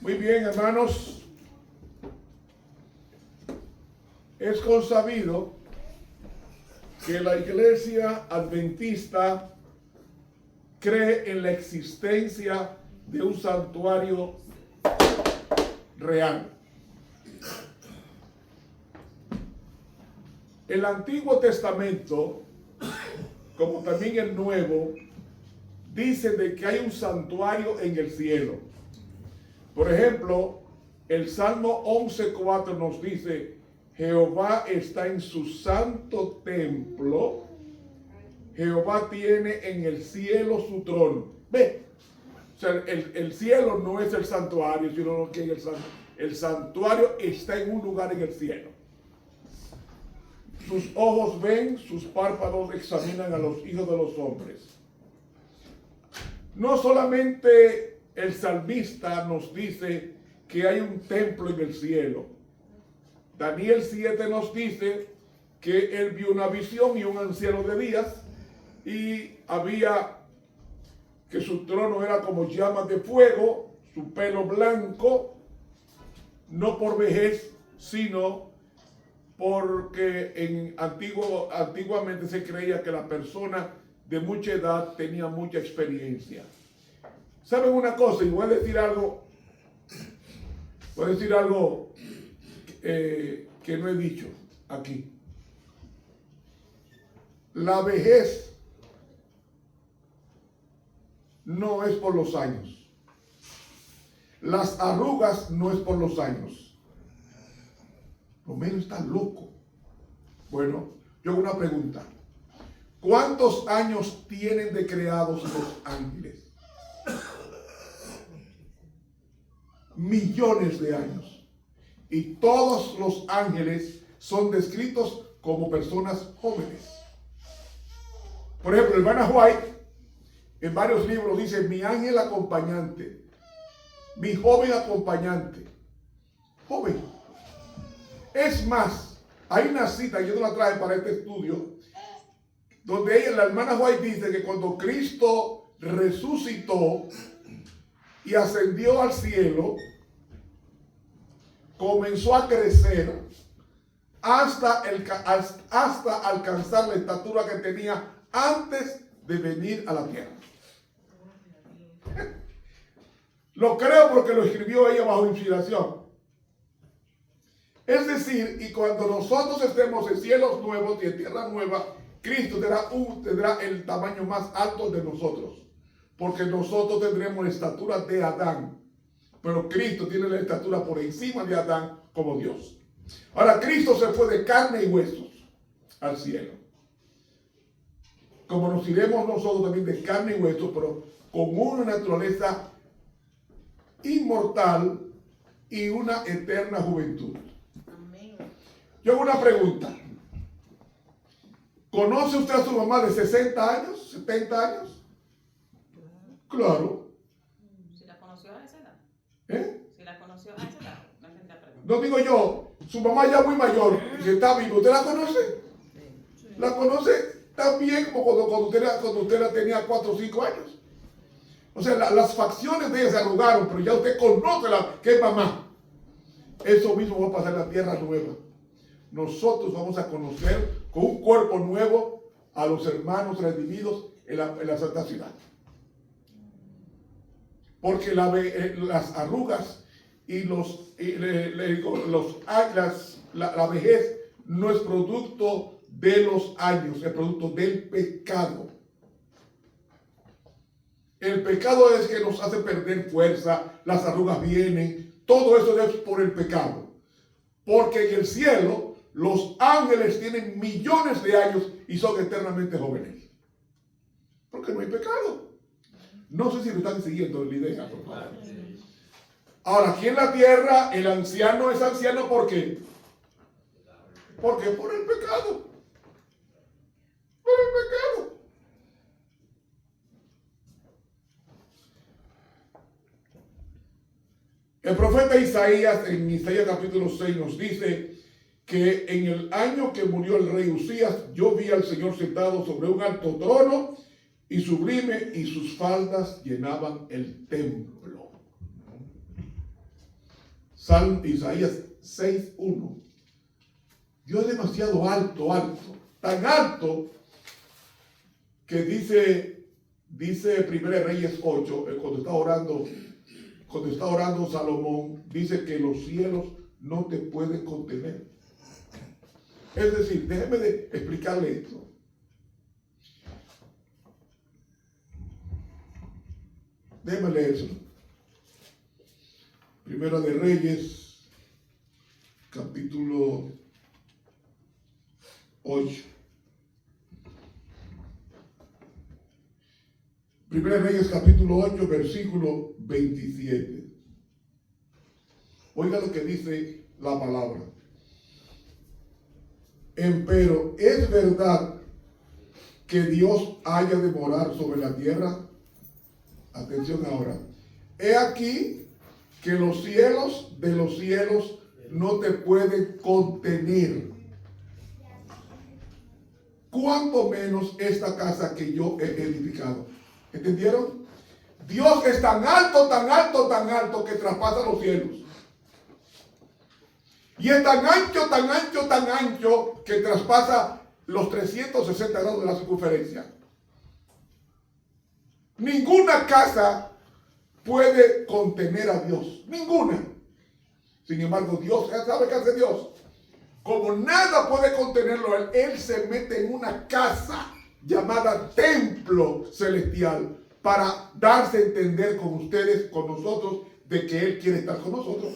Muy bien, hermanos. Es consabido que la Iglesia Adventista cree en la existencia de un santuario real. El Antiguo Testamento, como también el Nuevo, dice de que hay un santuario en el cielo. Por ejemplo, el Salmo 11:4 nos dice: Jehová está en su santo templo, Jehová tiene en el cielo su trono. Ve, o sea, el cielo no es el santuario, sino que el santuario está en un lugar en el cielo. Sus ojos ven, sus párpados examinan a los hijos de los hombres. No solamente el salmista nos dice que hay un templo en el cielo. Daniel 7 nos dice que él vio una visión y un anciano de días, y había que su trono era como llamas de fuego, su pelo blanco, no por vejez, sino porque antiguamente se creía que la persona de mucha edad tenía mucha experiencia. ¿Saben una cosa? Y voy a decir algo que no he dicho aquí. La vejez no es por los años. Las arrugas no es por los años. Romero está loco. Bueno, yo hago una pregunta. ¿Cuántos años tienen de creados los ángeles? Millones de años. Y todos los ángeles son descritos como personas jóvenes. Por ejemplo, hermana White en varios libros dice: mi ángel acompañante, mi joven acompañante. Joven. Es más, hay una cita, yo no la traje para este estudio, donde ella, la hermana White, dice que cuando Cristo resucitó y ascendió al cielo, comenzó a crecer hasta alcanzar la estatura que tenía antes de venir a la tierra. Lo creo porque lo escribió ella bajo inspiración. Es decir, y cuando nosotros estemos en cielos nuevos y en tierra nueva, Cristo tendrá el tamaño más alto de nosotros, porque nosotros tendremos la estatura de Adán, pero Cristo tiene la estatura por encima de Adán como Dios. Ahora, Cristo se fue de carne y huesos al cielo, como nos iremos nosotros también de carne y huesos, pero con una naturaleza inmortal y una eterna juventud. Amén. Yo hago una pregunta. ¿Conoce usted a su mamá de 60 años, 70 años? Claro. Si la conoció a esa edad. Si la conoció a esa edad. No entendí la pregunta. No digo yo, su mamá ya muy mayor y está viva. ¿Usted la conoce? Sí. ¿La conoce tan bien como cuando usted la tenía 4 o 5 años? O sea, las facciones de ella se arrugaron, pero ya usted conoce que es mamá. Eso mismo va a pasar en la tierra nueva. Nosotros vamos a conocer con un cuerpo nuevo a los hermanos redimidos en la santa ciudad. Porque las arrugas y la vejez no es producto de los años, es producto del pecado. El pecado es que nos hace perder fuerza, las arrugas vienen, todo eso es por el pecado. Porque en el cielo los ángeles tienen millones de años y son eternamente jóvenes. Porque no hay pecado. No sé si me están siguiendo la idea, por favor. Ahora, aquí en la tierra, el anciano es anciano, ¿por qué? Porque por el pecado. Por el pecado. El profeta Isaías, en Isaías capítulo 6, nos dice que en el año que murió el rey Usías, yo vi al Señor sentado sobre un alto trono y sublime, y sus faldas llenaban el templo. Isaías 6:1. Dios es demasiado alto, tan alto que dice 1 Reyes 8, cuando está orando Salomón, dice que los cielos no te pueden contener. Es decir, déjeme de explicarle esto. Déjeme leerlo. Primera de Reyes, capítulo 8. Primera de Reyes, capítulo 8, versículo 27. Oiga lo que dice la palabra. Empero, ¿es verdad que Dios haya de morar sobre la tierra? Atención ahora. He aquí que los cielos de los cielos no te pueden contener. Cuanto menos esta casa que yo he edificado. ¿Entendieron? Dios es tan alto, tan alto, tan alto que traspasa los cielos. Y es tan ancho, tan ancho, tan ancho que traspasa los 360 grados de la circunferencia. Ninguna casa puede contener a Dios. Ninguna. Sin embargo, Dios, ¿sabe qué hace Dios? Como nada puede contenerlo, Él se mete en una casa llamada templo celestial para darse a entender con ustedes, con nosotros, de que Él quiere estar con nosotros.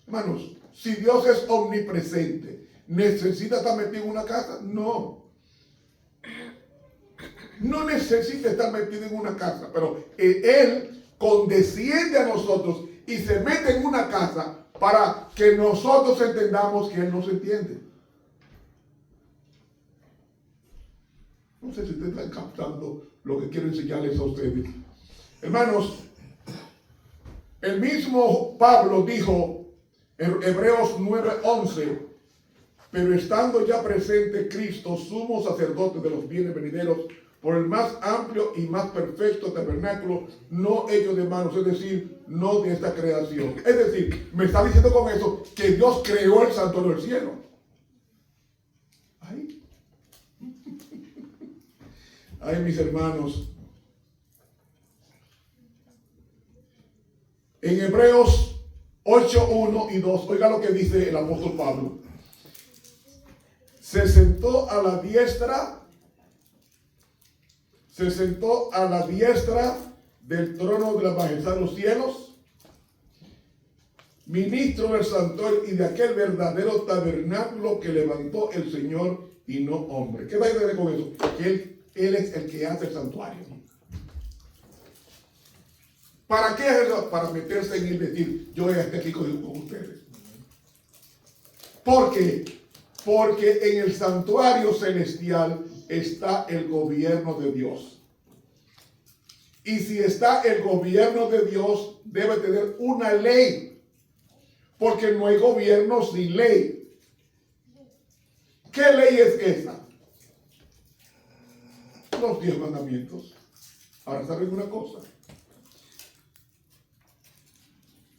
Hermanos, si Dios es omnipresente, ¿necesita estar metido en una casa? No. No necesita estar metido en una casa, pero Él condesciende a nosotros y se mete en una casa para que nosotros entendamos que Él nos entiende. No sé si ustedes están captando lo que quiero enseñarles a ustedes. Hermanos, el mismo Pablo dijo en Hebreos 9:11, pero estando ya presente Cristo, sumo sacerdote de los bienes venideros, por el más amplio y más perfecto tabernáculo, no hecho de manos, es decir, no de esta creación. Es decir, me está diciendo con eso que Dios creó el santuario del cielo. Ay, ay, mis hermanos. En Hebreos 8:1 y 2, oiga lo que dice el apóstol Pablo. Se sentó a la diestra del trono de la majestad de los cielos, ministro del santuario y de aquel verdadero tabernáculo que levantó el Señor y no hombre. ¿Qué va a decir con eso? Que él es el que hace el santuario. ¿Para qué es eso? Para meterse en él y decir, yo estoy aquí con ustedes. ¿Por qué? Porque en el santuario celestial está el gobierno de Dios. Y si está el gobierno de Dios, debe tener una ley. Porque no hay gobierno sin ley. ¿Qué ley es esa? Los 10 mandamientos. Ahora, ¿saben una cosa?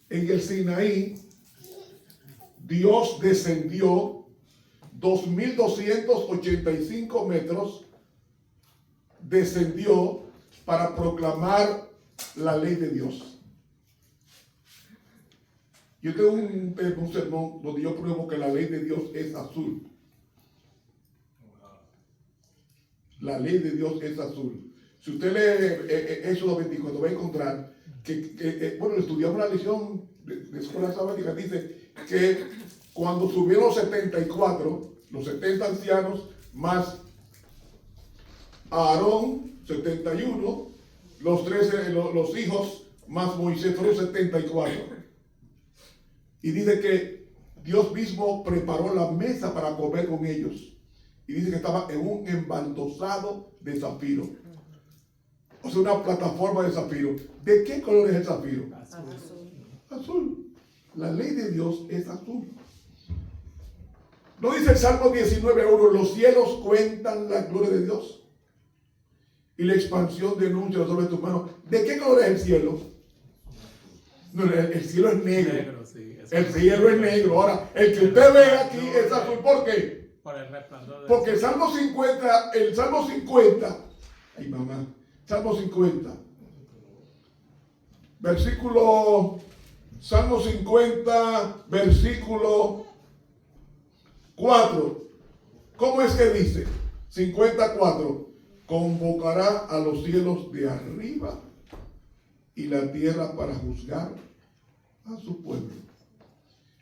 En el Sinaí, Dios descendió 2.285 metros, descendió para proclamar la ley de Dios. Yo tengo un sermón donde yo pruebo que la ley de Dios es azul. La ley de Dios es azul. Si usted lee Éxodo 24, va a encontrar bueno, estudiamos la lección de escuela sabática, dice que cuando subieron los 74, los 70 ancianos, más Aarón, 71, los 13, los hijos, más Moisés, fueron 74. Y dice que Dios mismo preparó la mesa para comer con ellos. Y dice que estaba en un embaldosado de zafiro. O sea, una plataforma de zafiro. ¿De qué color es el zafiro? Azul. Azul. La ley de Dios es azul. ¿No dice el Salmo 19:1? Los cielos cuentan la gloria de Dios y la expansión denuncia sobre tus manos. ¿De qué color es el cielo? No, el cielo es negro. Negro, sí. El cielo es negro. Ahora, el que usted ve aquí es azul. ¿Por qué? Por el resplandor. Porque el Salmo 50, ay mamá, Salmo 50, Salmo 50, versículo 4. ¿Cómo es que dice? 54. Convocará a los cielos de arriba y la tierra para juzgar a su pueblo.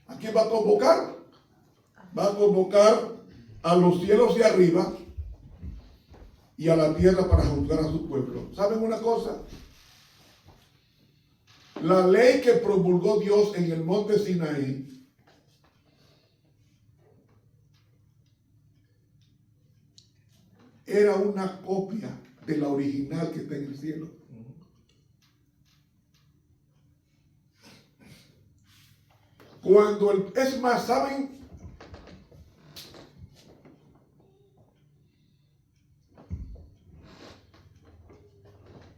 ¿A quién va a convocar? Va a convocar a los cielos de arriba y a la tierra para juzgar a su pueblo. ¿Saben una cosa? La ley que promulgó Dios en el monte Sinaí era una copia de la original que está en el cielo. Es más, ¿saben?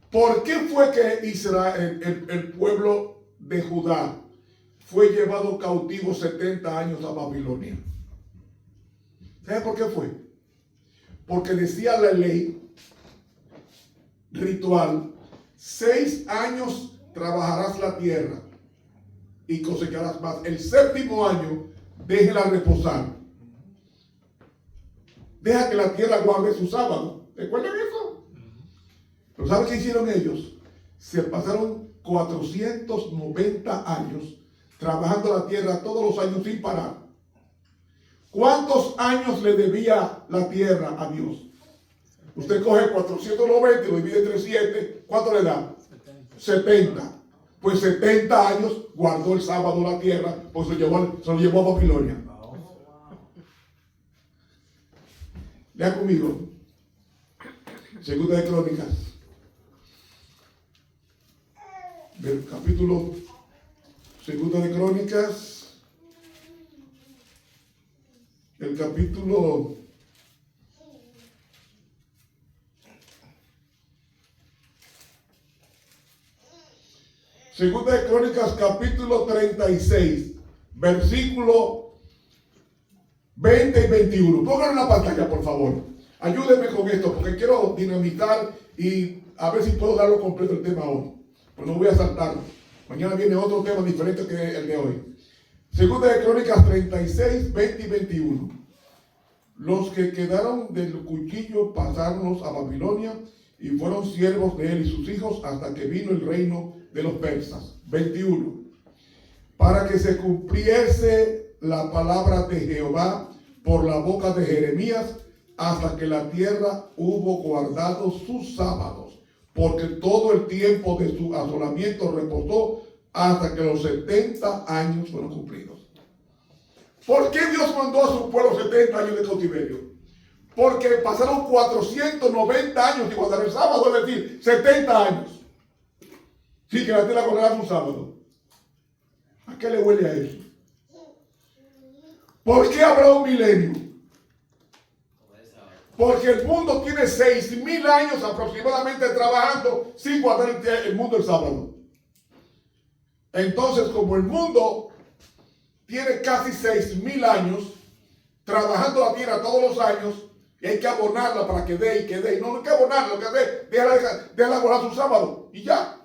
¿Por qué fue que Israel, el pueblo de Judá, fue llevado cautivo 70 años a Babilonia? ¿Saben por qué fue? Porque decía la ley ritual, 6 años trabajarás la tierra y cosecharás más. El 7º año, déjela reposar. Deja que la tierra guarde su sábado. ¿Recuerdan eso? Pero ¿saben qué hicieron ellos? Se pasaron 490 años trabajando la tierra todos los años sin parar. ¿Cuántos años le debía la tierra a Dios? Usted coge 490 y lo divide entre 7. ¿Cuánto le da? 70. Pues 70 años guardó el sábado la tierra, pues se lo llevó a Babilonia. Lea conmigo. Segunda de Crónicas. Del capítulo Segunda de Crónicas. El capítulo Segunda de Crónicas, capítulo 36, versículo 20 y 21. Pónganlo en la pantalla, por favor. Ayúdenme con esto, porque quiero dinamitar y a ver si puedo darlo completo el tema hoy. Pues no voy a saltarlo. Mañana viene otro tema diferente que el de hoy. Segunda de Crónicas 36, 20 y 21. Los que quedaron del cuchillo pasaron a Babilonia y fueron siervos de él y sus hijos hasta que vino el reino de los persas. 21. Para que se cumpliese la palabra de Jehová por la boca de Jeremías, hasta que la tierra hubo guardado sus sábados, porque todo el tiempo de su asolamiento reposó hasta que los 70 años fueron cumplidos. ¿Por qué Dios mandó a su pueblo 70 años de cautiverio? Porque pasaron 490 años de guardar el sábado, es decir, 70 años. Sí, que la tierra guardará su sábado. ¿A qué le huele a eso? ¿Por qué habrá un milenio? Porque el mundo tiene 6.000 años aproximadamente trabajando sin guardar el mundo el sábado. Entonces, como el mundo tiene casi 6.000 años trabajando la tierra todos los años, y hay que abonarla para que dé y que dé. No hay que abonarla, lo que hace, déjala guardar su sábado y ya.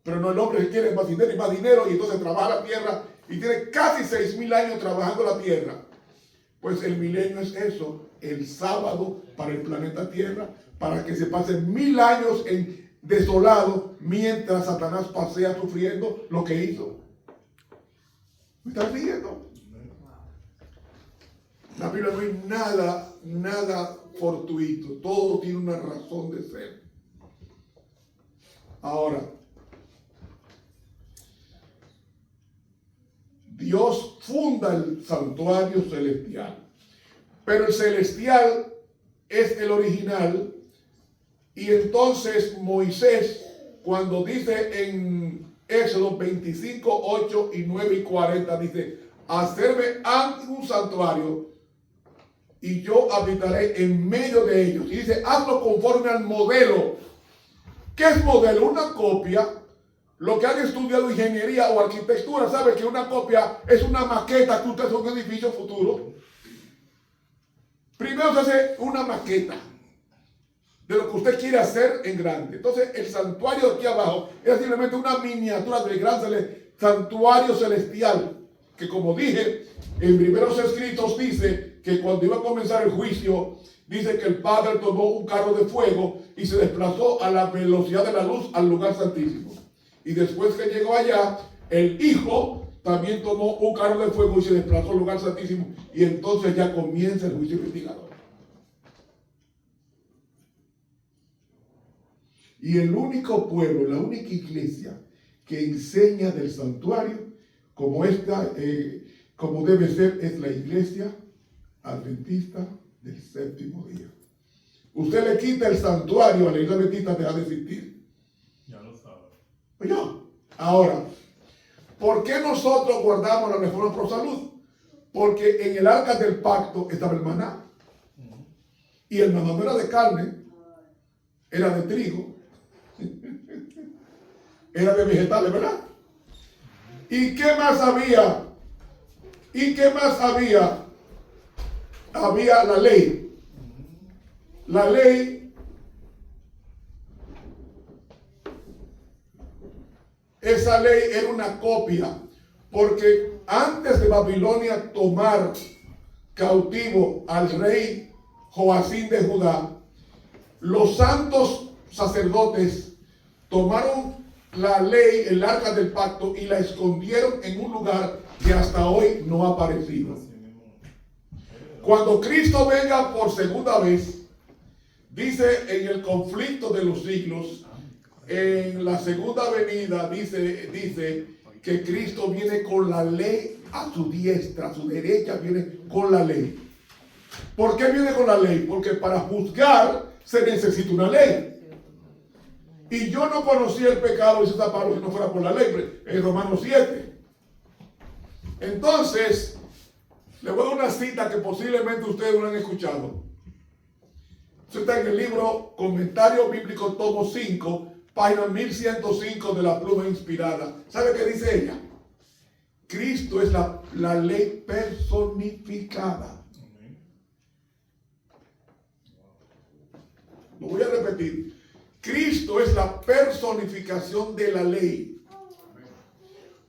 Pero no, el hombre que quiere más dinero y entonces trabaja la tierra y tiene casi 6.000 años trabajando la tierra. Pues el milenio es eso, el sábado para el planeta Tierra, para que se pasen 1000 años en desolado mientras Satanás pasea sufriendo lo que hizo. ¿Me estás viendo? La Biblia no hay nada fortuito, todo tiene una razón de ser. Ahora, Dios funda el santuario celestial, pero el celestial es el original, y entonces Moisés, cuando dice en Éxodo 25, 8 y 9 y 40, dice: hacerme antes un santuario y yo habitaré en medio de ellos. Y dice: hazlo conforme al modelo. ¿Qué es modelo? Una copia Los que han estudiado ingeniería o arquitectura saben que una copia es una maqueta que usted hace un edificio futuro. Primero se hace una maqueta de lo que usted quiere hacer en grande. Entonces el santuario de aquí abajo es simplemente una miniatura del gran santuario celestial, que como dije, en primeros escritos dice que cuando iba a comenzar el juicio, dice que el Padre tomó un carro de fuego y se desplazó a la velocidad de la luz al lugar santísimo. Y después que llegó allá, el Hijo también tomó un carro de fuego y se desplazó al lugar santísimo. Y entonces ya comienza el juicio investigador. Y el único pueblo, la única iglesia que enseña del santuario como como debe ser, es la iglesia adventista del séptimo día. Usted le quita el santuario a la iglesia adventista, deja de existir. Ya lo sabe. Oye, ahora, ¿por qué nosotros guardamos la reforma pro salud? Porque en el arca del pacto estaba el maná. Y el maná no era de carne, era de trigo. Era de vegetales, ¿verdad? ¿Y qué más había? ¿Y qué más había? Había la ley. La ley esa ley era una copia, porque antes de Babilonia tomar cautivo al rey Joacín de Judá, los santos sacerdotes tomaron la ley, el arca del pacto, y la escondieron en un lugar que hasta hoy no ha aparecido. Cuando Cristo venga por segunda vez, dice en el conflicto de los siglos, en la segunda venida, dice que Cristo viene con la ley a su diestra, a su derecha viene con la ley. ¿Por qué viene con la ley? Porque para juzgar se necesita una ley. Y yo no conocía el pecado, dice esta Pablo, si no fuera por la ley, en Romanos 7. Entonces, le voy a dar una cita que posiblemente ustedes no han escuchado. Eso está en el libro Comentario Bíblico, tomo 5, página 1105 de la pluma inspirada. ¿Sabe qué dice ella? Cristo es la ley personificada. Lo voy a repetir. Cristo es la personificación de la ley.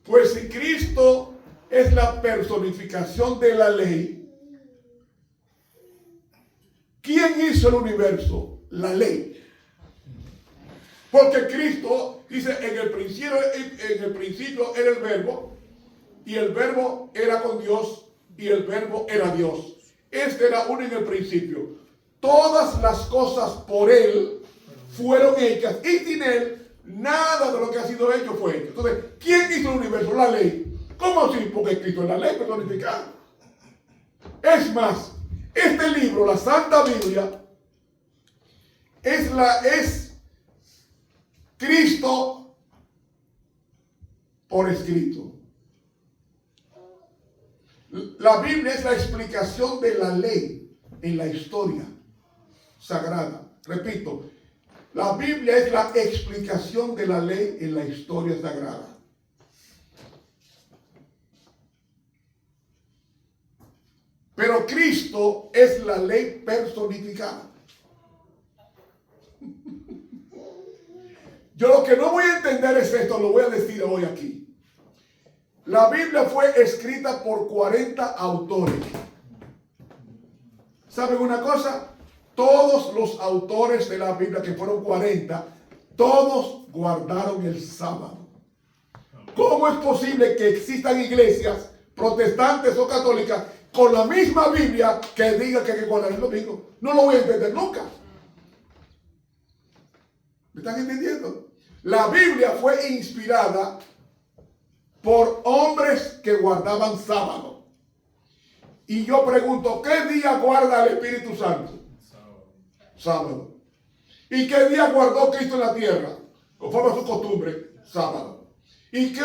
Pues si Cristo es la personificación de la ley, ¿quién hizo el universo? La ley. Porque Cristo dice, en el principio era el verbo, y el verbo era con Dios, y el verbo era Dios. Este era uno en el principio. Todas las cosas por él fueron hechas, y sin él nada de lo que ha sido hecho fue hecho. Entonces, ¿quién hizo el universo? La ley. ¿Cómo así? Porque Cristo es la ley personificada. Es más, este libro, la Santa Biblia, es Cristo por escrito. La Biblia es la explicación de la ley en la historia sagrada. Repito, la Biblia es la explicación de la ley en la historia sagrada. Pero Cristo es la ley personificada. Yo lo que no voy a entender es esto, lo voy a decir hoy aquí. La Biblia fue escrita por 40 autores. ¿Saben una cosa? Todos los autores de la Biblia, que fueron 40, todos guardaron el sábado. ¿Cómo es posible que existan iglesias protestantes o católicas con la misma Biblia que diga que hay que guardar el domingo? No lo voy a entender nunca. ¿Me están entendiendo? La Biblia fue inspirada por hombres que guardaban sábado. Y yo pregunto, ¿qué día guarda el Espíritu Santo? Sábado. ¿Y qué día guardó Cristo en la tierra? Conforme a su costumbre, sábado. ¿Y qué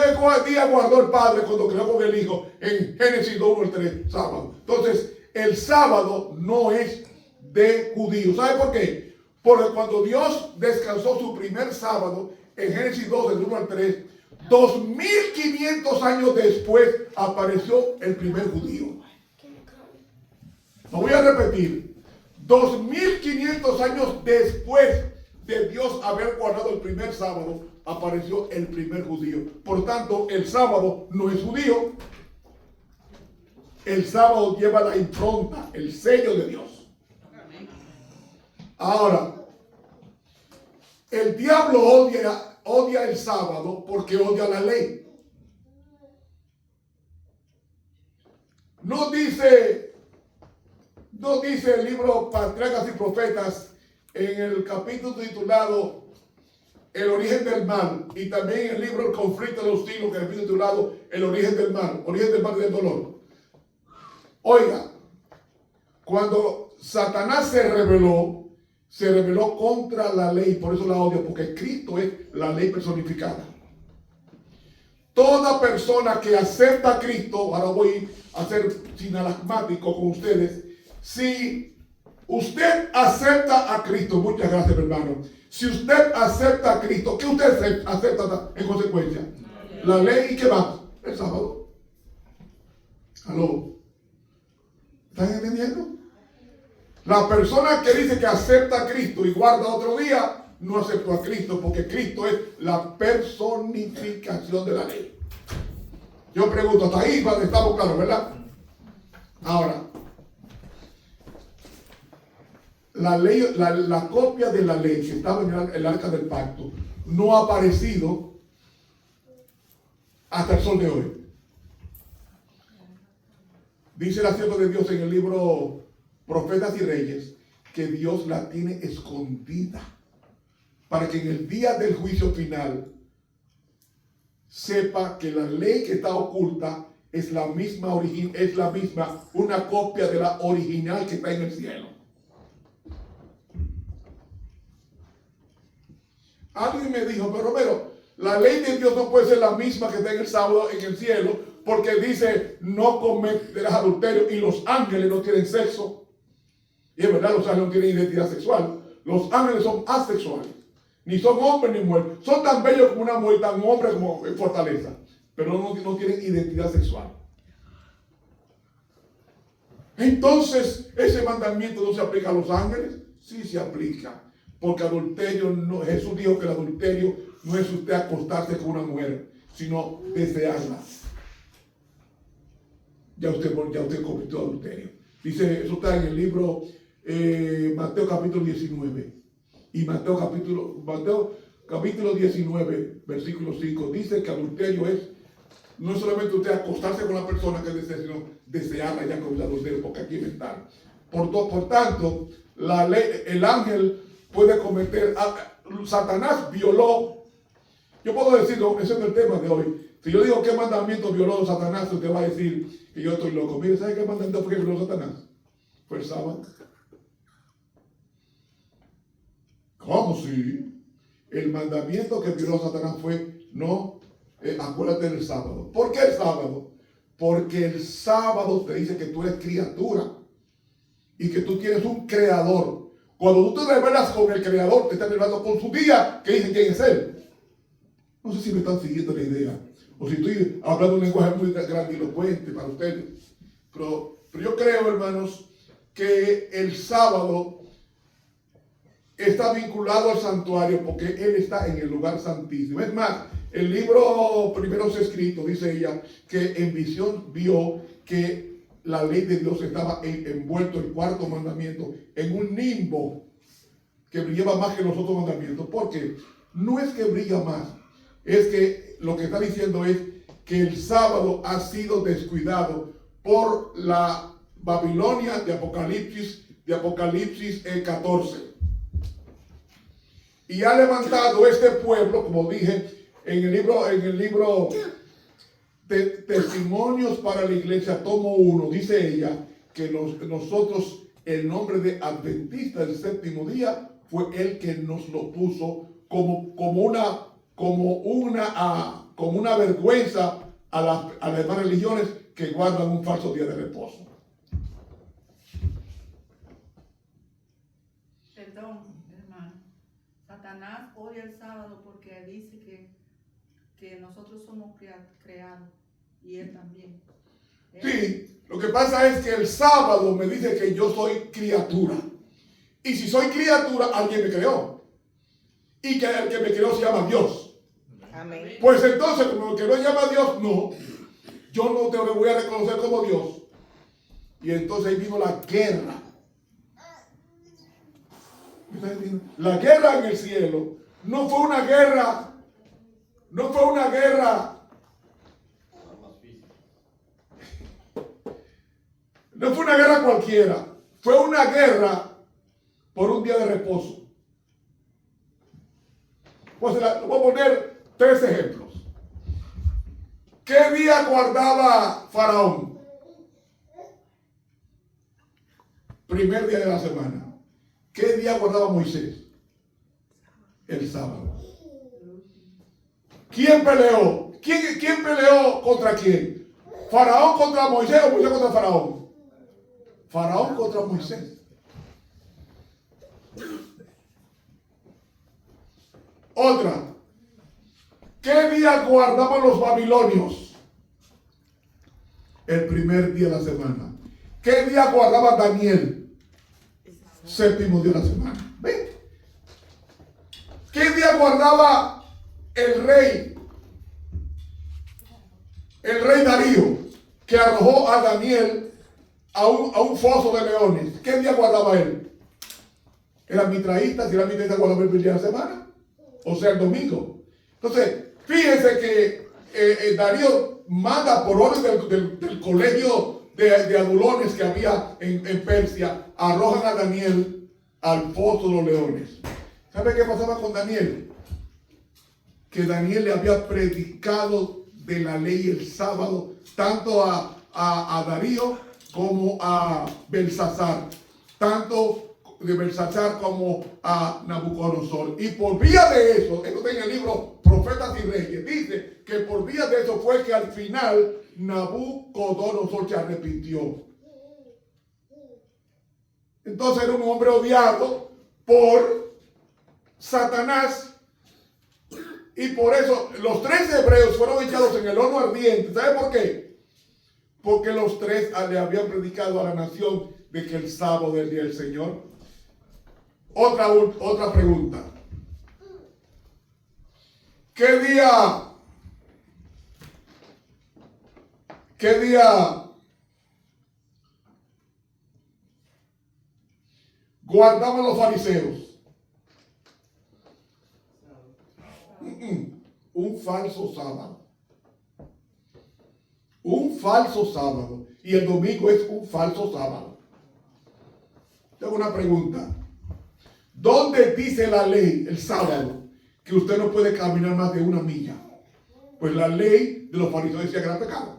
día guardó el Padre cuando creó con el Hijo? En Génesis 2, 1 al 3, sábado. Entonces, el sábado no es de judíos. ¿Sabe por qué? Porque cuando Dios descansó su primer sábado, en Génesis 12, del 1 al 3, 2500 años después apareció el primer judío. Lo voy a repetir. 2500 años después de Dios haber guardado el primer sábado, apareció el primer judío. Por tanto, el sábado no es judío. El sábado lleva la impronta, el sello de Dios. Ahora, el diablo odia el sábado porque odia la ley. No dice el libro Patriarcas y Profetas en el capítulo titulado El origen del mal, y también en el libro El conflicto de los siglos, que es el capítulo titulado El origen del mal y del dolor. Oiga, cuando Satanás se rebeló contra la ley, por eso la odia, porque Cristo es la ley personificada. Toda persona que acepta a Cristo, ahora voy a ser sinalagmático con ustedes, si usted acepta a Cristo, muchas gracias hermano, si usted acepta a Cristo, ¿qué usted acepta en consecuencia? La ley. ¿Y qué más? El sábado. ¿Aló? ¿Están entendiendo? La persona que dice que acepta a Cristo y guarda otro día, no aceptó a Cristo, porque Cristo es la personificación de la ley. Yo pregunto, hasta ahí estamos claros, ¿verdad? Ahora, la ley, la copia de la ley que estaba en el arca del pacto no ha aparecido hasta el sol de hoy. Dice la sierva de Dios en el libro Profetas y Reyes que Dios la tiene escondida para que en el día del juicio final sepa que la ley que está oculta es la misma, una copia de la original que está en el cielo. Alguien me dijo, pero Romero, la ley de Dios no puede ser la misma que está en el sábado en el cielo, porque dice no cometerás adulterio y los ángeles no tienen sexo. Y es verdad, los ángeles no tienen identidad sexual. Los ángeles son asexuales. Ni son hombres ni mujeres. Son tan bellos como una mujer, tan hombres como en fortaleza. Pero no tienen identidad sexual. Entonces, ¿ese mandamiento no se aplica a los ángeles? Sí se aplica. Porque adulterio no, Jesús dijo que el adulterio no es usted acostarse con una mujer, sino desearla. Ya usted cometió adulterio. Dice, eso está en el libro Mateo capítulo 19. Y Mateo capítulo 19, versículo 5, dice que adulterio es no solamente usted acostarse con la persona que desea, sino desearla ya con el adulterio, porque aquí es mental. Por tanto, la ley, el ángel puede cometer, Satanás violó. Yo puedo decirlo, ese es el tema de hoy. Si yo digo qué mandamiento violó Satanás, usted va a decir que yo estoy loco. Mire, ¿sabe qué mandamiento fue que violó Satanás? Fue el sábado. ¿Cómo si? El mandamiento que violó Satanás fue, no, acuérdate del sábado. ¿Por qué el sábado? Porque el sábado te dice que tú eres criatura y que tú tienes un creador. Cuando tú te revelas con el creador, te estás revelando con su día, que dice quién es él. No sé si me están siguiendo la idea, o si estoy hablando un lenguaje muy grandilocuente para ustedes. Pero yo creo, hermanos, que el sábado está vinculado al santuario porque él está en el lugar santísimo. Es más, el libro Primeros Escritos, dice ella, que en visión vio que la ley de Dios estaba envuelto, el cuarto mandamiento, en un nimbo que brillaba más que los otros mandamientos. Porque no es que brilla más, es que lo que está diciendo es que el sábado ha sido descuidado por la Babilonia de Apocalipsis 14. Y ha levantado este pueblo, como dije en el libro de Testimonios para la Iglesia, tomo 1, dice ella que nosotros, el nombre de Adventista del séptimo día, fue el que nos lo puso como una vergüenza a las demás religiones que guardan un falso día de reposo. Perdón, hermano. Satanás odia el sábado porque dice que nosotros somos creados y él también. Sí, lo que pasa es que el sábado me dice que yo soy criatura. Y si soy criatura, alguien me creó. Y que el que me creó se llama Dios. Amén. Pues entonces, como el que no llama Dios, no. Yo no te voy a reconocer como Dios. Y entonces ahí vino la guerra. La guerra en el cielo no fue una guerra. No fue una guerra. No fue una guerra cualquiera. Fue una guerra por un día de reposo. Pues voy a poner 3 ejemplos. ¿Qué día guardaba Faraón? Primer día de la semana. ¿Qué día guardaba Moisés? El sábado. ¿Quién peleó? ¿Quién peleó contra quién? ¿Faraón contra Moisés o Moisés contra Faraón? Faraón contra Moisés. Otra. ¿Qué día guardaban los babilonios? El primer día de la semana. ¿Qué día guardaba Daniel? Séptimo día de la semana. ¿Ven? ¿Qué día guardaba el rey? El rey Darío, que arrojó a Daniel a un foso de leones. ¿Qué día guardaba él? Era mitraísta, si era mitraísta guardaba el primer día de la semana, o sea, el domingo. Entonces, fíjense que Darío manda por orden del colegio de adulones que había en Persia, arrojan a Daniel al foso de los leones. ¿Sabe qué pasaba con Daniel? Que Daniel le había predicado de la ley el sábado, tanto a Darío como a Belsasar, tanto de Belsasar como a Nabucodonosor. Y por vía de eso, esto está en el libro Profetas y Reyes, dice que por vía de eso fue que al final Nabucodonosor se arrepintió. Entonces era un hombre odiado por Satanás. Y por eso los 3 hebreos fueron echados en el horno ardiente. ¿Sabe por qué? Porque los 3 le habían predicado a la nación de que el sábado es el día del Señor. Otra pregunta. ¿Qué día guardaban los fariseos? Un falso sábado. Un falso sábado. Y el domingo es un falso sábado. Tengo una pregunta. ¿Dónde dice la ley el sábado que usted no puede caminar más de 1 milla? Pues la ley de los fariseos decía que era pecado.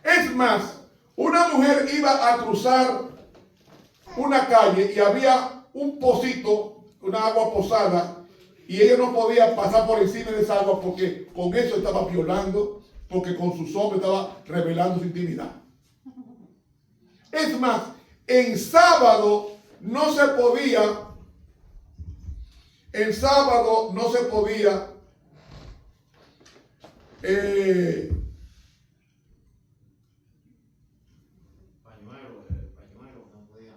Es más, una mujer iba a cruzar una calle y había un pocito, una agua posada, y ella no podía pasar por encima de esa agua porque con eso estaba violando, porque con sus hombres estaba revelando su intimidad. Es más, en sábado no se podía,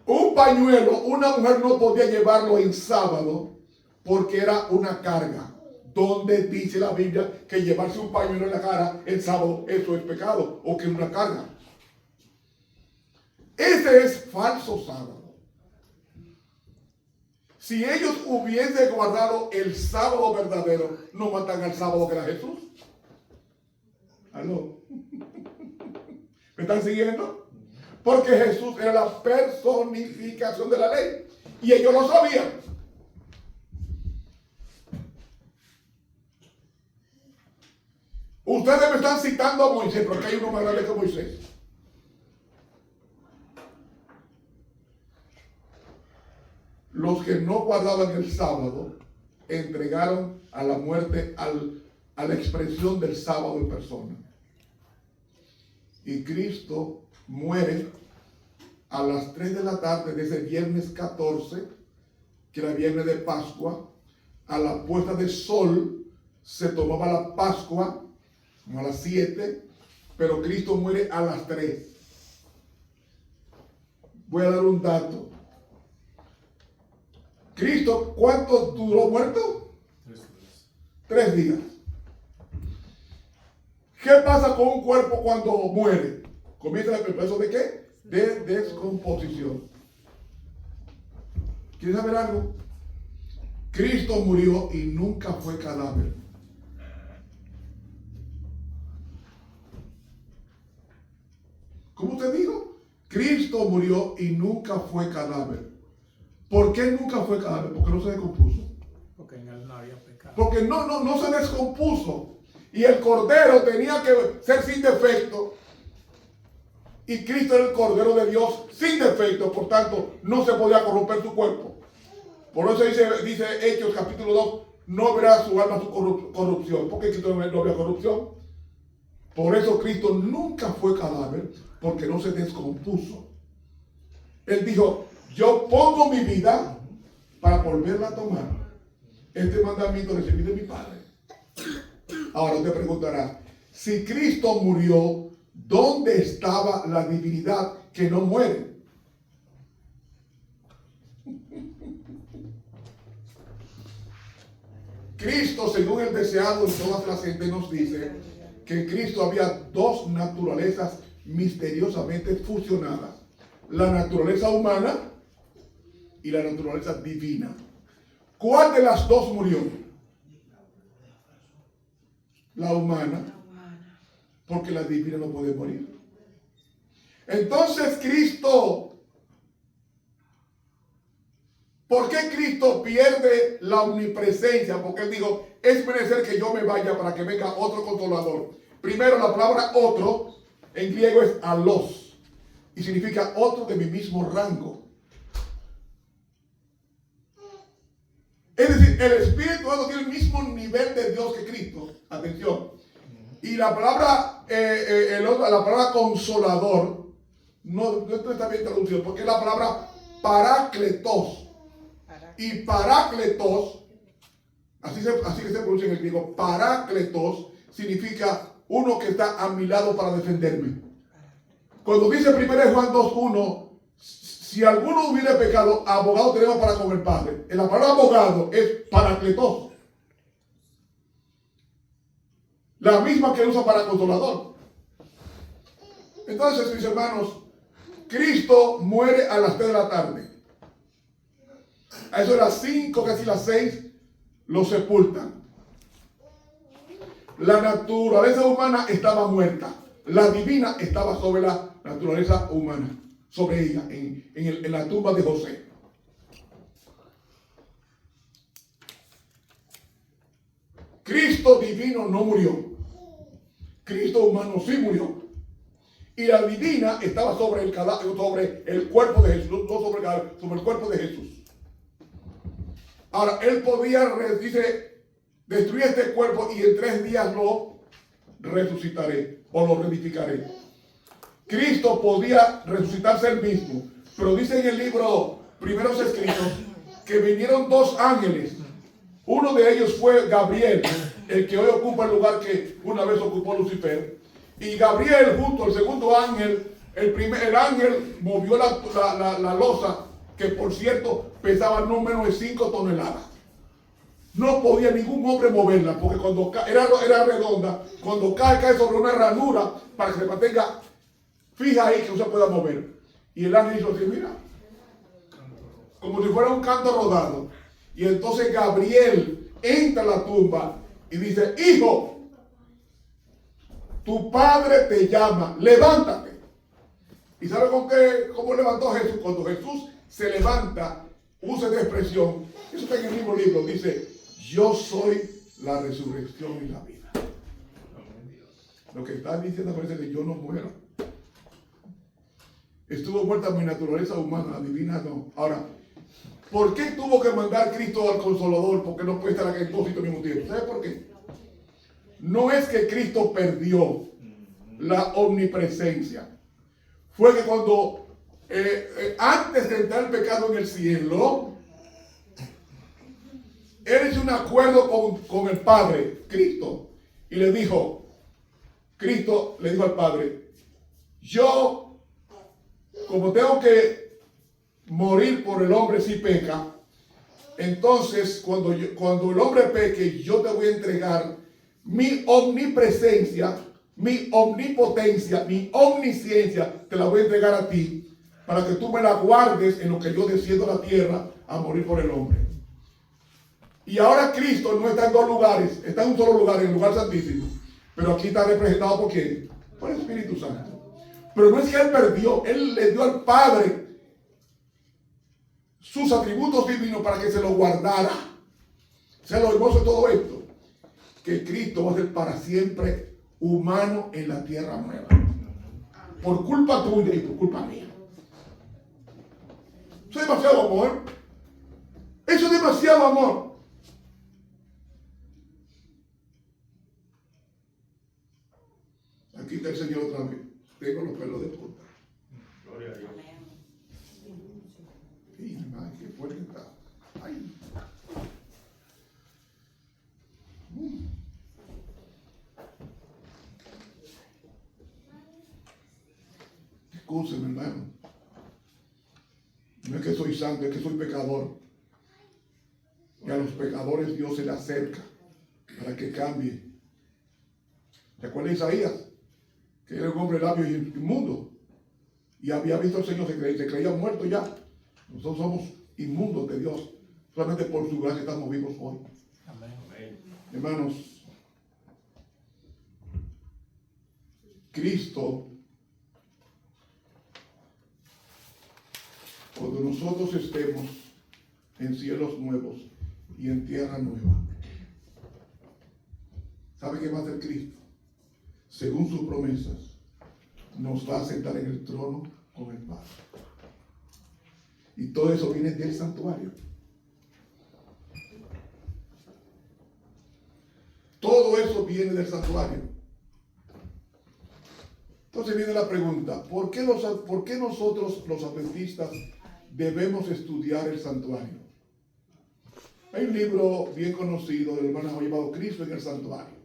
un pañuelo, una mujer no podía llevarlo en sábado porque era una carga. Donde dice la Biblia que llevarse un pañuelo en la cara el sábado, eso es pecado o que es una carga. Ese es falso sábado. Si ellos hubiesen guardado el sábado verdadero, no matan al sábado que era Jesús. ¿Aló? ¿Me están siguiendo? Porque Jesús era la personificación de la ley. Y ellos lo sabían. Ustedes me están citando a Moisés, porque hay uno más grande que Moisés. Los que no guardaban el sábado entregaron a la muerte a la expresión del sábado en persona. Y Cristo muere a las 3 de la tarde de ese viernes 14, que era viernes de Pascua, a la puesta del sol se tomaba la Pascua, como a las 7, pero Cristo muere a las 3. Voy a dar un dato. Cristo, ¿cuánto duró muerto? 3 días. ¿Qué pasa con un cuerpo cuando muere? Comienza el proceso de ¿qué? De descomposición. ¿Quieres saber algo? Cristo murió y nunca fue cadáver. ¿Cómo te digo? Cristo murió y nunca fue cadáver. ¿Por qué nunca fue cadáver? Porque no se descompuso. Porque en él no había pecado. Porque no se descompuso. Y el cordero tenía que ser sin defecto. Y Cristo era el cordero de Dios sin defecto. Por tanto, no se podía corromper su cuerpo. Por eso dice Hechos capítulo 2, no verá su alma su corrupción. ¿Por qué Cristo no había corrupción? Por eso Cristo nunca fue cadáver, porque no se descompuso. Él dijo, yo pongo mi vida para volverla a tomar. Este mandamiento recibí de mi Padre. Ahora te preguntarás, si Cristo murió, ¿dónde estaba la divinidad que no muere? Cristo, según el deseado en todas las gentes, nos dice que en Cristo había 2 naturalezas misteriosamente fusionadas. La naturaleza humana y la naturaleza divina. ¿Cuál de las 2 murió? La humana. Porque la divina no puede morir. Entonces Cristo, ¿por qué Cristo pierde la omnipresencia? Porque Él dijo, es menester que yo me vaya para que venga otro consolador. Primero, la palabra otro en griego es alos y significa otro de mi mismo rango. Es decir, el Espíritu Santo tiene el mismo nivel de Dios que Cristo. Atención. Y la palabra, la palabra consolador, no está bien traducido, porque es la palabra parácletos. Y parácletos, así que se pronuncia en el griego, parácletos significa uno que está a mi lado para defenderme. Cuando dice 1 Juan 2:1, si alguno hubiera pecado, abogado tenemos para con el Padre. En la palabra abogado es parácletos. La misma que usa para consolador. Entonces, mis hermanos, Cristo muere a las 3 de la tarde. A eso de las 5, casi las 6, lo sepultan. La naturaleza humana estaba muerta. La divina estaba sobre la naturaleza humana, sobre ella, en la tumba de José. Cristo divino no murió. Cristo humano sí murió. Y la divina estaba sobre el cadáver, sobre el cuerpo de Jesús, no sobre el cadáver, sobre el cuerpo de Jesús. Ahora, él podía, dice, destruir este cuerpo y en 3 días lo resucitaré o lo reedificaré. Cristo podía resucitarse él mismo, pero dice en el libro Primeros Escritos que vinieron 2 ángeles. Uno de ellos fue Gabriel, el que hoy ocupa el lugar que una vez ocupó Lucifer. Y Gabriel, junto al segundo ángel, el ángel movió la losa, que por cierto pesaba no menos de 5 toneladas. No podía ningún hombre moverla, porque cuando era redonda, cuando cae sobre una ranura para que se mantenga fija ahí, que no se pueda mover. Y el ángel hizo así, mira, como si fuera un canto rodado. Y entonces Gabriel entra a la tumba y dice, hijo, tu padre te llama, levántate. ¿Y sabe cómo levantó Jesús? Cuando Jesús se levanta, usa esta expresión, eso está en el mismo libro, dice, yo soy la resurrección y la vida. Lo que está diciendo parece que yo no muero. Estuvo muerta mi naturaleza humana, divina no. Ahora, ¿por qué tuvo que mandar Cristo al Consolador? Porque no puede estar en 2 sitios al mismo tiempo. ¿Sabe por qué? No es que Cristo perdió la omnipresencia. Fue que cuando, antes de entrar el pecado en el cielo, Él hizo un acuerdo con el Padre, Cristo, y le dijo, Cristo le dijo al Padre, yo, como tengo que morir por el hombre si peca, entonces cuando el hombre peque, yo te voy a entregar mi omnipresencia, mi omnipotencia, mi omnisciencia, te la voy a entregar a ti, para que tú me la guardes en lo que yo desciendo a la tierra a morir por el hombre. Y ahora Cristo no está en dos lugares, está en un solo lugar, en el lugar santísimo. Pero aquí está representado por ¿quién? Por el Espíritu Santo. Pero no es que Él perdió, Él le dio al Padre sus atributos divinos para que se lo guardara. O sea, lo hermoso de todo esto, que Cristo va a ser para siempre humano en la tierra nueva. Por culpa tuya y por culpa mía. Eso es demasiado amor. Eso es demasiado amor. Aquí está el Señor otra vez. Tengo los pelos de punta. Gloria a Dios. Sí, ay, qué fuerte está. Ay. Escúcheme, hermano. No es que soy santo, es que soy pecador. Y a los pecadores Dios se le acerca para que cambien. ¿Se acuerdan de Isaías? Que era un hombre labio y inmundo. Y había visto al Señor, se creía muerto ya. Nosotros somos inmundos de Dios. Solamente por su gracia estamos vivos hoy. Amén. Amén. Hermanos, Cristo, cuando nosotros estemos en cielos nuevos y en tierra nueva, ¿sabe qué va a hacer Cristo? Según sus promesas, nos va a sentar en el trono con el Padre. Y todo eso viene del santuario. Todo eso viene del santuario. Entonces viene la pregunta, ¿por qué nosotros los adventistas debemos estudiar el santuario? Hay un libro bien conocido del hermano llamado Cristo en el Santuario.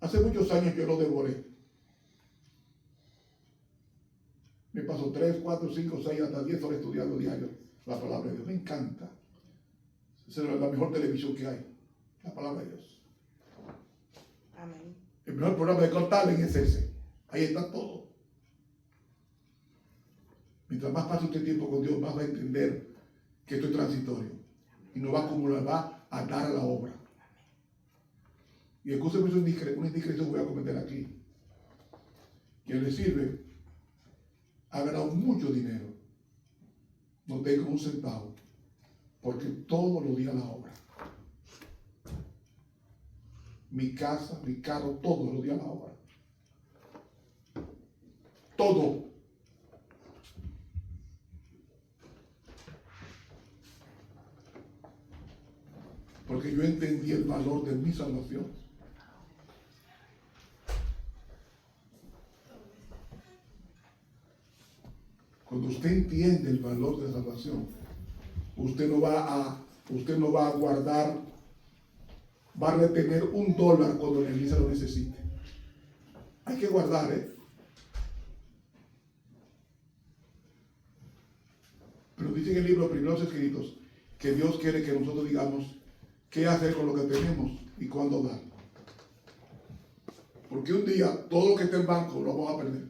Hace muchos años yo lo devoré. Me paso 3, 4, 5, 6, hasta 10 horas estudiando diario la palabra de Dios. Me encanta. Esa es la mejor televisión que hay. La palabra de Dios. Amén. El mejor programa de Cortalen es ese. Ahí está todo. Mientras más pase usted tiempo con Dios, más va a entender que esto es transitorio. Y no va a acumular, va a dar a la obra. Y escúcheme, una indiscreción voy a cometer aquí. Quien le sirve ha ganado mucho dinero. No tengo un centavo. Porque todos los días la obra. Mi casa, mi carro, todos los días la obra. Todo. Porque yo entendí el valor de mi salvación. Cuando usted entiende el valor de la salvación, usted no va a guardar, va a retener $1 cuando la iglesia lo necesite. Hay que guardar, Pero dice en el libro Primeros Escritos que Dios quiere que nosotros digamos qué hacer con lo que tenemos y cuándo dar. Porque un día todo lo que está en banco lo vamos a perder.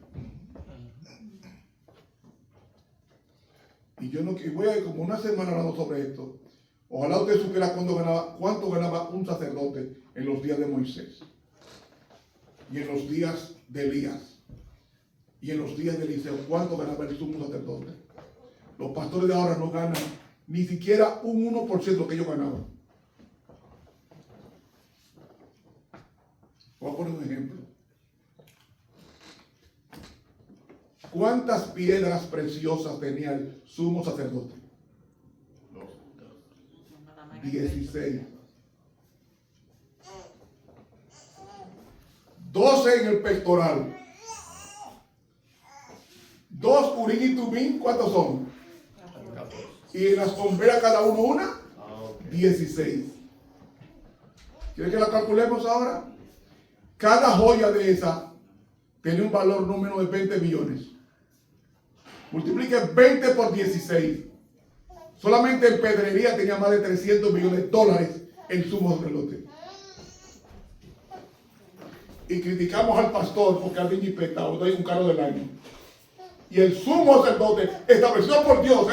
Y yo no voy a ir como una semana hablando sobre esto. Ojalá usted supiera cuánto ganaba un sacerdote en los días de Moisés. Y en los días de Elías. Y en los días de Eliseo, cuánto ganaba el sumo sacerdote. Los pastores de ahora no ganan ni siquiera un 1% de lo que ellos ganaban. Voy a poner un ejemplo. ¿Cuántas piedras preciosas tenía el sumo sacerdote? 16. 12 en el pectoral. 2 urín y tumín, ¿cuántos son? Y en las hombreras cada uno una. 16. ¿Quieren que la calculemos ahora? Cada joya de esa tiene un valor no menos de 20 millones. Multiplique 20 por 16. Solamente en pedrería tenía más de 300 millones de dólares en sumos de relote. Y criticamos al pastor porque al niño infectado doy un carro del año. Y el sumo sacerdote, establecido por Dios,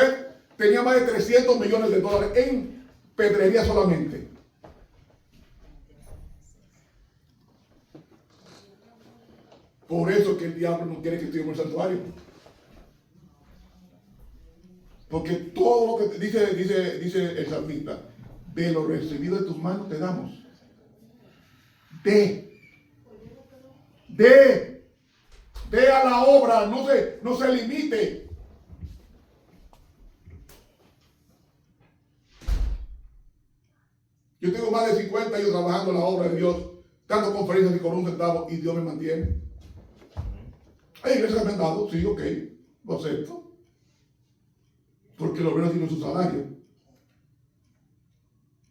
tenía más de 300 millones de dólares en pedrería solamente. Por eso que el diablo no quiere que estemos en el santuario. Porque todo lo que dice el salmista, de lo recibido de tus manos te damos. De a la obra, no se limite. Yo tengo más de 50 años trabajando en la obra de Dios, dando conferencias y con un centavo, y Dios me mantiene. Hay iglesias que me han dado, sí, ok, lo acepto. Porque los obreros tienen su salario.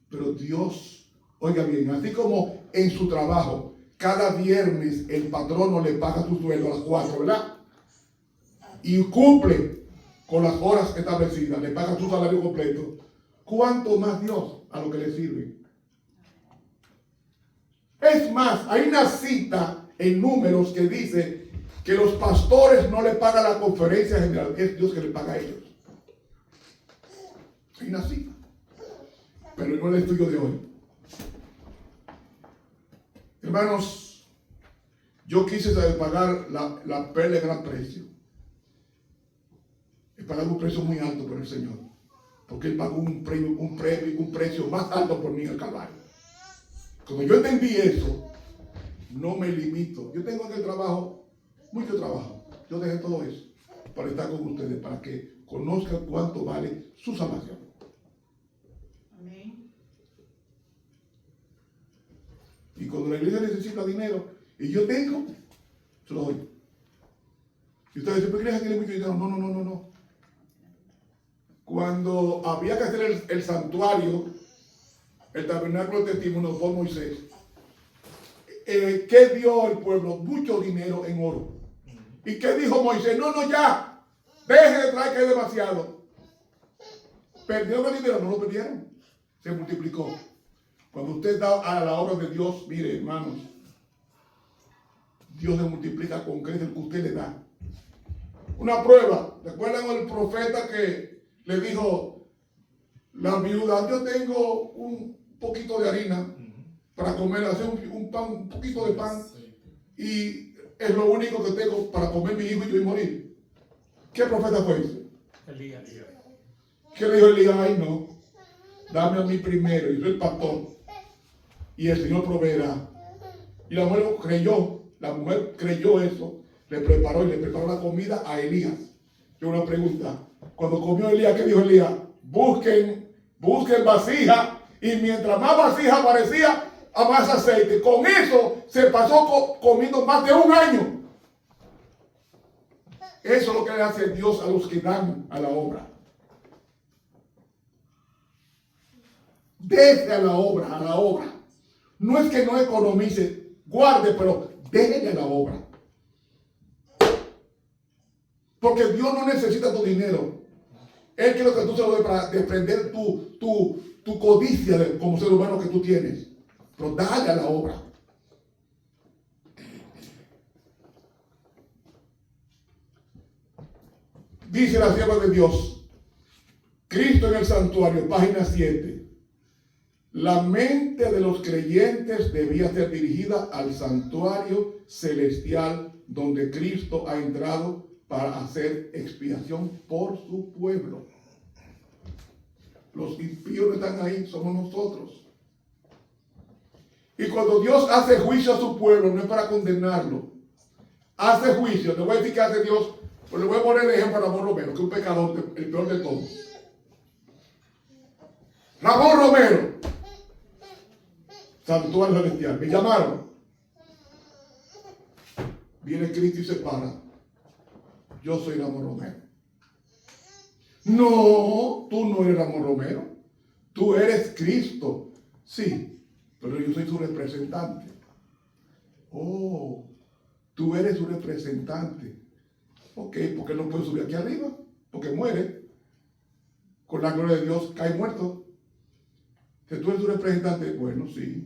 Pero Dios, oiga bien, así como en su trabajo, cada viernes el patrono le paga su sueldo a las 4, ¿verdad? Y cumple con las horas establecidas, le paga su salario completo. ¿Cuánto más Dios a lo que le sirve? Es más, hay una cita en Números que dice que los pastores no le pagan la conferencia general, es Dios que le paga a ellos. Hay una cita, pero no es el estudio de hoy. Hermanos, yo quise pagar la perla de gran precio. He pagado un precio muy alto por el Señor, porque Él pagó un precio más alto por mí en el Calvario. Cuando yo entendí eso, no me limito. Yo tengo en el trabajo, mucho trabajo. Yo dejé todo eso para estar con ustedes, para que conozcan cuánto vale su salvación. Amén. Y cuando la iglesia necesita dinero, y yo tengo, se lo doy. Y ustedes dicen, ¿pero la iglesia tiene mucho dinero? No. Cuando había que hacer el santuario, el tabernáculo de testimonio por Moisés, ¿qué dio el pueblo? Mucho dinero en oro. ¿Y qué dijo Moisés? No, ya, deje de traer que es demasiado. ¿Perdieron el dinero? No lo perdieron, se multiplicó. Cuando usted da a la obra de Dios, mire, hermanos, Dios le multiplica con creces el que usted le da. Una prueba, ¿recuerdan el profeta que le dijo la viuda? Yo tengo un poquito de harina para comer, hacer un pan, un poquito de pan, y es lo único que tengo para comer mi hijo y yo y morir. ¿Qué profeta fue ese? Elías. ¿Qué le dijo Elías? Ay, no, dame a mí primero, y soy el pastor, y el Señor proveerá. Y la mujer creyó eso, le preparó la comida a Elías. Yo una pregunta, cuando comió Elías, ¿qué dijo Elías? Busquen vasija, y mientras más vasija aparecía, a más aceite. Con eso se pasó comiendo más de un año. Eso es lo que le hace Dios a los que dan a la obra. Desde a la obra. No es que no economice, guarde, pero déjele a la obra. Porque Dios no necesita tu dinero. Él quiere que tú se lo des para desprender tu codicia como ser humano que tú tienes. Pero dale a la obra. Dice la sierva de Dios, Cristo en el santuario, página 7. La mente de los creyentes debía ser dirigida al santuario celestial donde Cristo ha entrado para hacer expiación por su pueblo. Los impíos que están ahí somos nosotros. Y cuando Dios hace juicio a su pueblo, no es para condenarlo. Hace juicio. Te voy a decir que hace Dios. Pues le voy a poner el ejemplo a Ramón Romero, que es un pecador, el peor de todos. Ramón Romero, santuario celestial, me llamaron. Viene Cristo y se para. Yo soy Ramón Romero. No, tú no eres Ramón Romero. tú eres Cristo. Sí, pero yo soy su representante. Oh, tú eres su representante. Ok, porque no puede subir aquí arriba, porque muere. Con la gloria de Dios cae muerto. Si tú eres su representante, bueno, sí.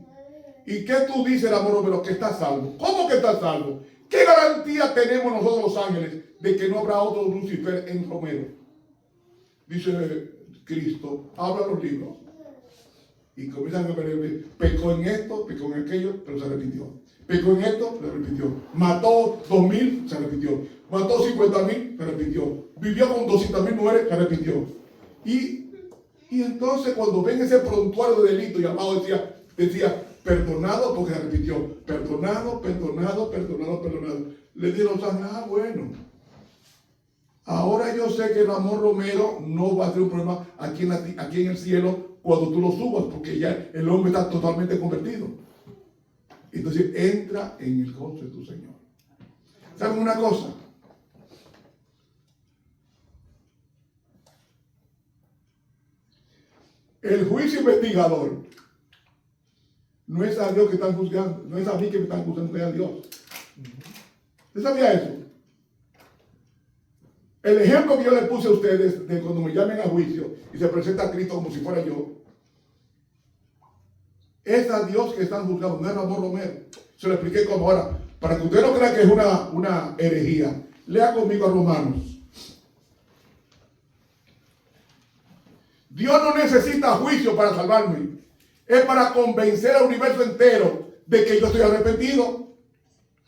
¿Y qué tú dices, el amor Romero? Que estás salvo. ¿Cómo que estás salvo? ¿Qué garantía tenemos nosotros los ángeles de que no habrá otro Lucifer en Romero? Dice Cristo, habla los libros. Y comienzan a ver, pecó en esto, pecó en aquello, pero se arrepintió. Pecó en esto, se arrepintió. Mató 2,000, se arrepintió. Mató 50,000, se arrepintió. Vivió con 200,000 mujeres, se arrepintió. Y entonces cuando ven ese prontuario de delito y abajo decía, perdonado porque se arrepintió. Perdonado. Le dieron los ángeles, bueno. Ahora yo sé que el amor Romero no va a ser un problema aquí en el cielo cuando tú lo subas, porque ya el hombre está totalmente convertido. Entonces entra en el gozo de tu Señor. ¿Saben una cosa? El juicio investigador no es a Dios que están juzgando, no es a mí que me están juzgando, es a Dios. ¿Usted sabía eso? El ejemplo que yo le puse a ustedes de cuando me llamen a juicio y se presenta a Cristo como si fuera yo, es a Dios que están juzgando, no es a amor Romero. Se lo expliqué como ahora, para que usted no crea que es una herejía. Lea conmigo a Romanos. Dios no necesita juicio para salvarme. Es para convencer al universo entero de que yo estoy arrepentido.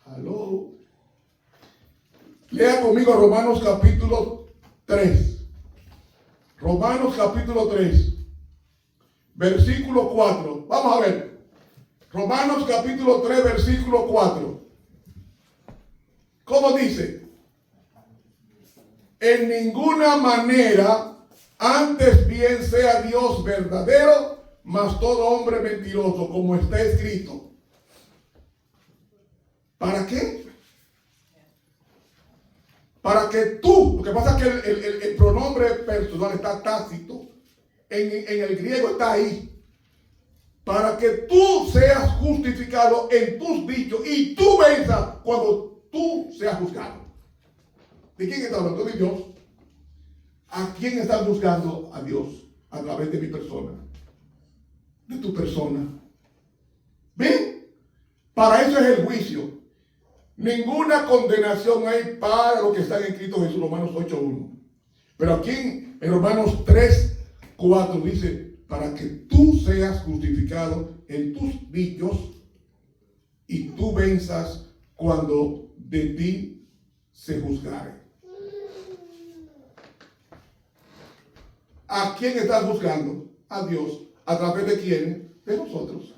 Aló. Lea conmigo Romanos capítulo 3. Romanos capítulo 3. Versículo 4. Vamos a ver. Romanos capítulo 3, versículo 4. ¿Cómo dice? En ninguna manera, antes bien sea Dios verdadero, mas todo hombre mentiroso, como está escrito. ¿Para qué? Para que tú, lo que pasa es que el pronombre personal está tácito, en el griego está ahí. Para que tú seas justificado en tus dichos y tú venzas cuando tú seas juzgado. ¿De quién está hablando? De Dios. ¿A quién estás buscando? A Dios, a través de mi persona, de tu persona. ¿Ven? Para eso es el juicio. Ninguna condenación hay para los que están en Cristo Jesús, Romanos 8:1. Pero aquí en Romanos 3:4 dice, para que tú seas justificado en tus dichos y tú venzas cuando de ti se juzgare. ¿A quién estás buscando? A Dios. ¿A través de quién? De nosotros.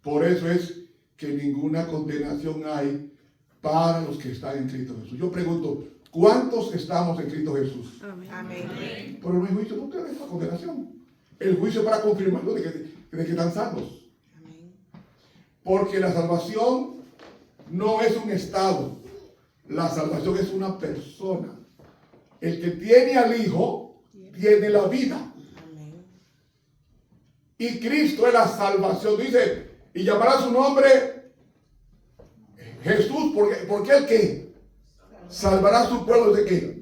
Por eso es que ninguna condenación hay para los que están en Cristo Jesús. Yo pregunto, ¿cuántos estamos en Cristo Jesús? Amén. Pero el juicio no trae esa condenación. El juicio para confirmarlo de que están salvos. Porque la salvación no es un estado. La salvación es una persona. El que tiene al Hijo tiene la vida. Y Cristo es la salvación. Dice, y llamará su nombre Jesús, porque el que salvará a su pueblo de qué.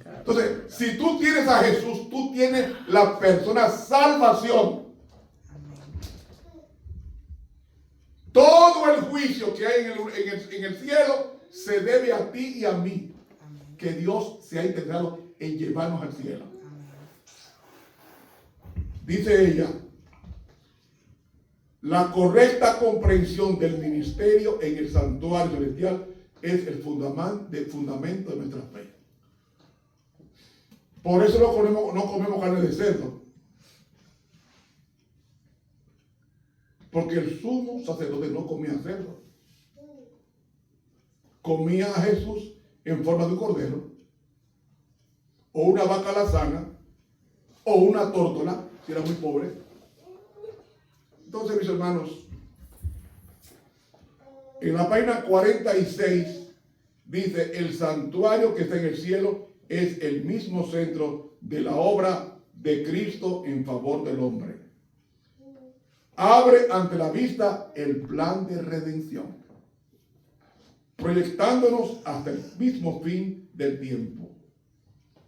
Entonces, si tú tienes a Jesús, tú tienes la persona salvación. Todo el juicio que hay en el cielo se debe a ti y a mí. Que Dios se ha interesado en llevarnos al cielo. Dice ella, la correcta comprensión del ministerio en el santuario celestial es el fundamento de nuestra fe. Por eso no comemos carne de cerdo. Porque el sumo sacerdote no comía cerdo. Comía a Jesús en forma de un cordero, o una vaca alazana, o una tórtola, si era muy pobre. Entonces, mis hermanos, en la página 46 dice, el santuario que está en el cielo es el mismo centro de la obra de Cristo en favor del hombre. Abre ante la vista el plan de redención, proyectándonos hasta el mismo fin del tiempo.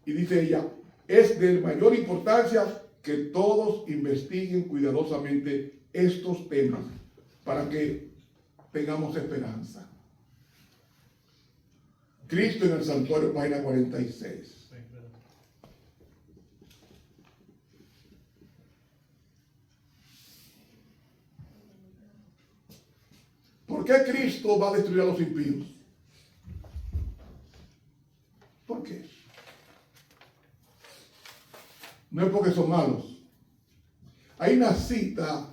Y dice ella, es de mayor importancia que todos investiguen cuidadosamente estos temas para que tengamos esperanza. Cristo en el Santuario, página 46. ¿Por qué Cristo va a destruir a los impíos? ¿Por qué? No es porque son malos. Hay una cita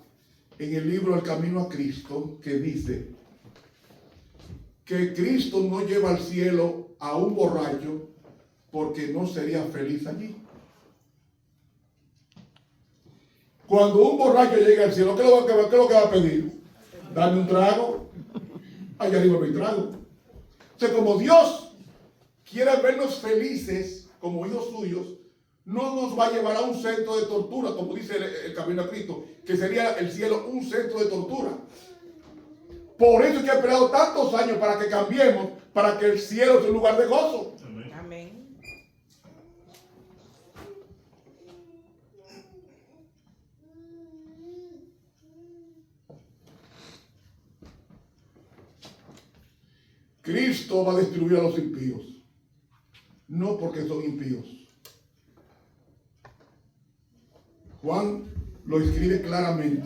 en el libro El Camino a Cristo que dice que Cristo no lleva al cielo a un borracho porque no sería feliz allí. Cuando un borracho llega al cielo, ¿qué es lo que va a pedir? Dame un trago. Allá arriba no hay trago. O sea, como Dios quiere vernos felices como hijos suyos, no nos va a llevar a un centro de tortura, como dice el Camino a Cristo, que sería el cielo un centro de tortura. Por eso es que ha esperado tantos años para que cambiemos, para que el cielo sea un lugar de gozo. Amén. Cristo va a destruir a los impíos, no porque son impíos. Juan lo escribe claramente.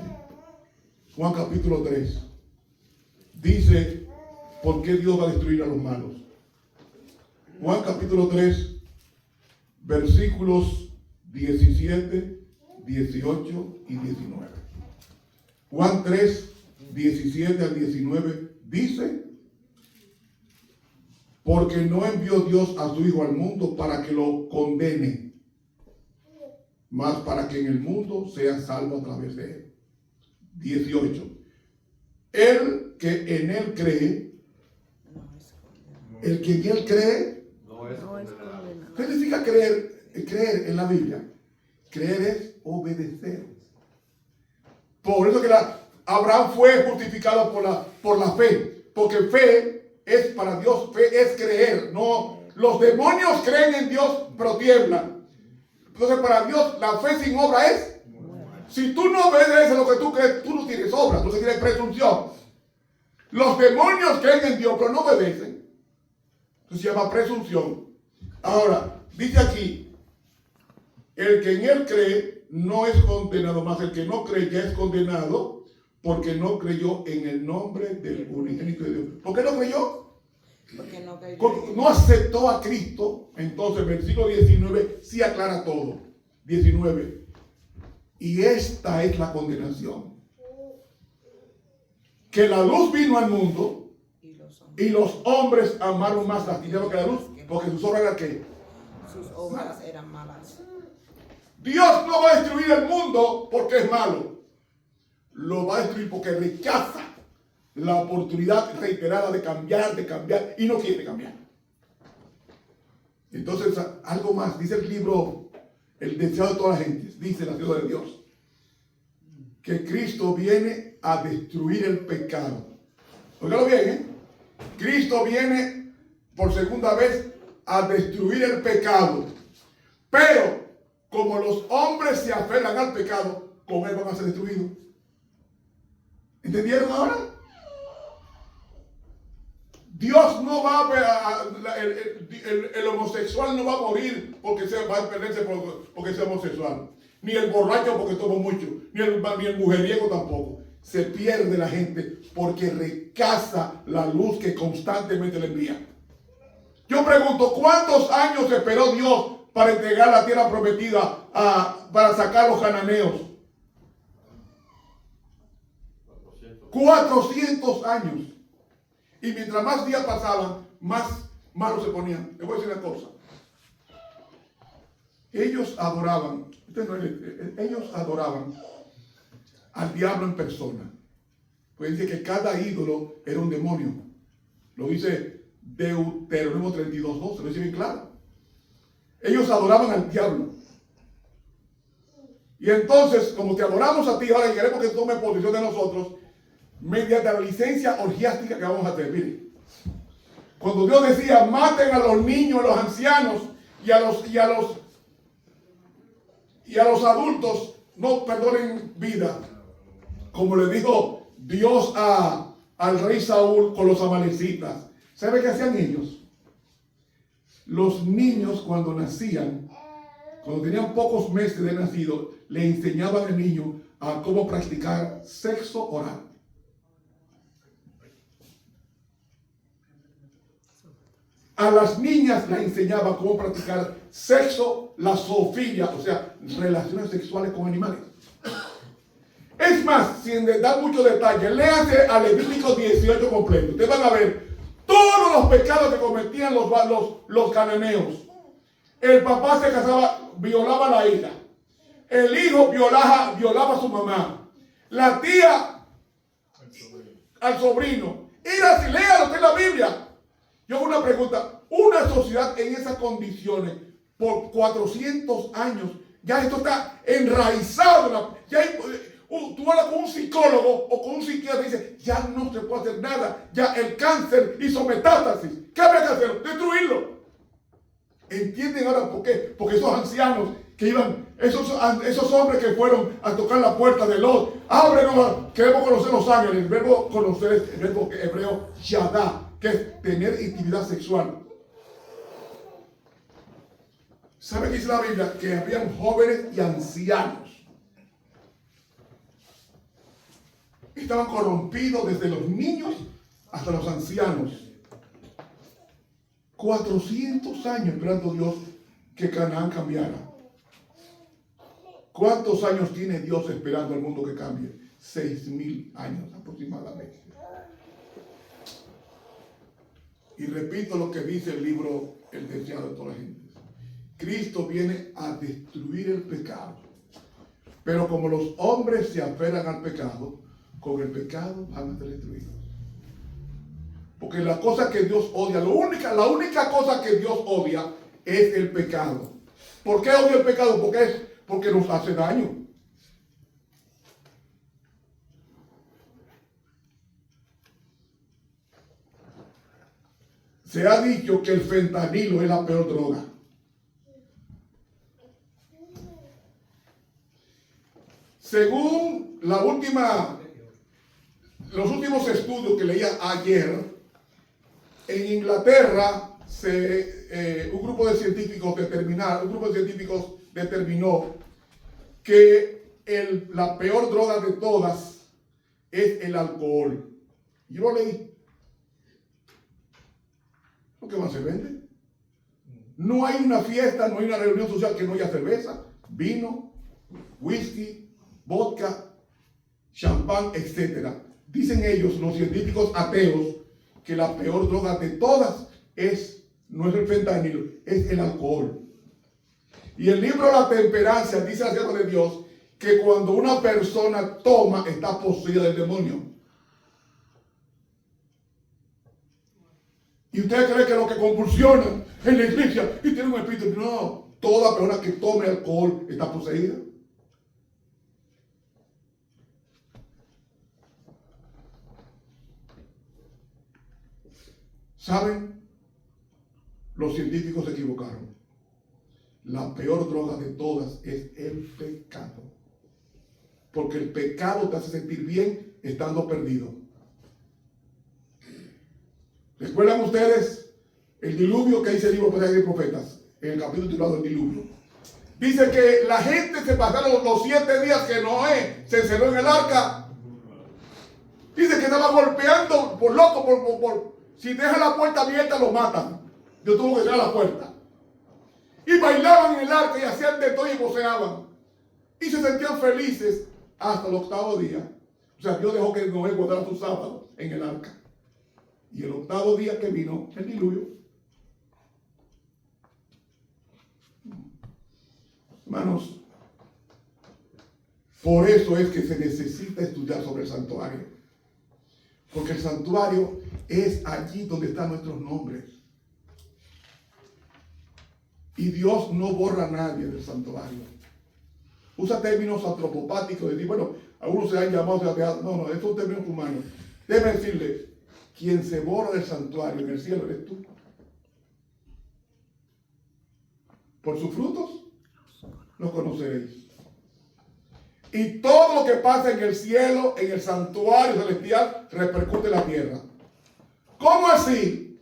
Juan capítulo 3. Dice, ¿por qué Dios va a destruir a los malos? Juan capítulo 3, versículos 17, 18 y 19. Juan 3, 17 al 19 dice, porque no envió Dios a su Hijo al mundo para que lo condene, mas para que en el mundo sea salvo a través de él. 18. El que en él cree, el que en él cree, No es condenado. ¿qué significa creer? Creer en la Biblia. Creer es obedecer. Por eso que Abraham fue justificado por la fe, porque fe es para Dios, fe es creer. No, los demonios creen en Dios, pero tiemblan. Entonces para Dios la fe sin obra es, si tú no obedeces lo que tú crees, tú no tienes obra, tú tienes presunción. Los demonios creen en Dios, pero no obedecen. Eso se llama presunción. Ahora, dice aquí, el que en él cree no es condenado, más el que no cree ya es condenado porque no creyó en el nombre del unigénito de Dios. ¿Por qué no creyó? Porque no cayó. No aceptó a Cristo. Entonces el versículo 19 sí aclara todo. 19. Y esta es la condenación. Que la luz vino al mundo y los hombres amaron más las tinieblas que la luz, porque sus obras eran ¿qué? Sus obras eran malas. Dios no va a destruir el mundo porque es malo. Lo va a destruir porque rechaza la oportunidad reiterada de cambiar, y no quiere cambiar. Entonces, algo más, dice el libro El deseado de todas las gentes, dice la ciudad de Dios, que Cristo viene a destruir el pecado. Óigalo bien, ¿eh? Cristo viene por segunda vez a destruir el pecado. Pero, como los hombres se aferran al pecado, con él van a ser destruidos. ¿Entendieron ahora? Dios no va el homosexual no va a morir porque va a perderse porque sea homosexual. Ni el borracho porque toma mucho. Ni el mujeriego tampoco. Se pierde la gente porque rechaza la luz que constantemente le envía. Yo pregunto, ¿cuántos años esperó Dios para entregar la tierra prometida para sacar a los cananeos? 400 años. Y mientras más días pasaban, más malos se ponían. Les voy a decir una cosa. Ellos adoraban al diablo en persona. Pues dice que cada ídolo era un demonio. Lo dice Deuteronomio 32:12. Lo dice bien claro. Ellos adoraban al diablo. Y entonces, como te adoramos a ti ahora y queremos que tomes posición de nosotros, mediante la licencia orgiástica que vamos a hacer. Miren, cuando Dios decía, maten a los niños, a los ancianos y a los adultos, no perdonen vida. Como le dijo Dios al rey Saúl con los amalecitas. ¿Sabe qué hacían ellos? Los niños cuando nacían, cuando tenían pocos meses de nacido, le enseñaban al niño a cómo practicar sexo oral. A las niñas les enseñaban cómo practicar sexo, la zoofilia, o sea, relaciones sexuales con animales. Es más, sin dar mucho detalle, léase a Levítico 18 completo. Ustedes van a ver todos los pecados que cometían los cananeos. El papá se casaba, violaba a la hija. El hijo violaba a su mamá. La tía al sobrino. Y así, léalo en la Biblia. Yo hago una pregunta. Una sociedad en esas condiciones por 400 años, ya esto está enraizado. Tú hablas con un psicólogo o con un psiquiatra y dices, ya no se puede hacer nada. Ya el cáncer hizo metástasis. ¿Qué habría que hacer? Destruirlo. ¿Entienden ahora por qué? Porque esos ancianos que iban, esos hombres que fueron a tocar la puerta de Lot, ábrenos, queremos conocer los ángeles. El verbo conocer es el verbo hebreo yadá, que es tener intimidad sexual. ¿Sabe qué dice la Biblia? Que habían jóvenes y ancianos. Estaban corrompidos desde los niños hasta los ancianos. 400 años esperando Dios que Canaán cambiara. ¿Cuántos años tiene Dios esperando al mundo que cambie? 6,000 años aproximadamente. Y repito lo que dice el libro El deseado de toda la gente. Cristo viene a destruir el pecado. Pero como los hombres se aferran al pecado, con el pecado van a ser destruidos. Porque la cosa que Dios odia, la única cosa que Dios odia es el pecado. ¿Por qué odia el pecado? Porque nos hace daño. Se ha dicho que el fentanilo es la peor droga. Según los últimos estudios que leía ayer, en Inglaterra un grupo de científicos determinó que la peor droga de todas es el alcohol. Yo lo leí. ¿Por qué más se vende? No hay una fiesta, no hay una reunión social que no haya cerveza, vino, whisky, vodka, champán, etc. Dicen ellos, los científicos ateos, que la peor droga de todas no es el fentanilo, es el alcohol. Y el libro La Temperancia dice acerca de Dios que cuando una persona toma, está poseída del demonio. Y usted cree que lo que convulsiona en la iglesia y tiene un espíritu. No, toda persona que tome alcohol está poseída. ¿Saben? Los científicos se equivocaron. La peor droga de todas es el pecado. Porque el pecado te hace sentir bien estando perdido. ¿Recuerdan ustedes el diluvio que dice el libro de Profetas? En el capítulo titulado El Diluvio. Dice que la gente se pasaron los 7 días que Noé se encerró en el arca. Dice que estaba golpeando por loco, si deja la puerta abierta lo matan. Dios tuvo que cerrar la puerta. Y bailaban en el arca y hacían de todo y voceaban. Y se sentían felices hasta el 8º día. O sea, Dios dejó que Noé guardara su sábado en el arca. Y el 8º día que vino el diluvio. Hermanos, por eso es que se necesita estudiar sobre el santuario. Porque el santuario es allí donde están nuestros nombres. Y Dios no borra a nadie del santuario. usa términos antropopáticos, de decir, bueno, algunos se han llamado, no, esos son términos humanos. Déjeme decirle, quien se borra del santuario en el cielo eres tú. Por sus frutos los conoceréis. Y todo lo que pasa en el cielo, en el santuario celestial, repercute en la tierra. ¿Cómo así?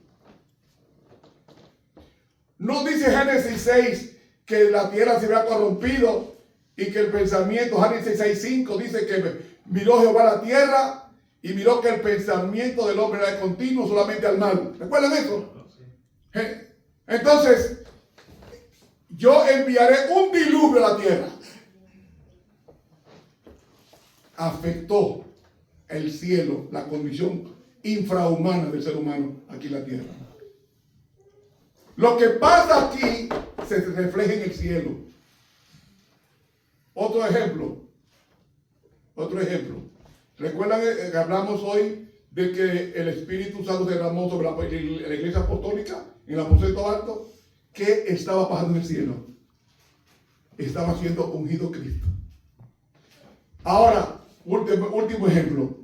¿No dice Génesis 6 que la tierra se había corrompido y que el pensamiento, Génesis 6:5 dice que miró Jehová la tierra y miró que el pensamiento del hombre era continuo solamente al mal? ¿Recuerdan eso? Entonces, yo enviaré un diluvio a la tierra. Afectó el cielo, la condición infrahumana del ser humano aquí en la tierra. Lo que pasa aquí se refleja en el cielo. Otro ejemplo. ¿Recuerdan que hablamos hoy de que el Espíritu Santo se derramó sobre la iglesia apostólica en el aposento alto? ¿Qué estaba pasando en el cielo? Estaba siendo ungido Cristo. Ahora, último ejemplo.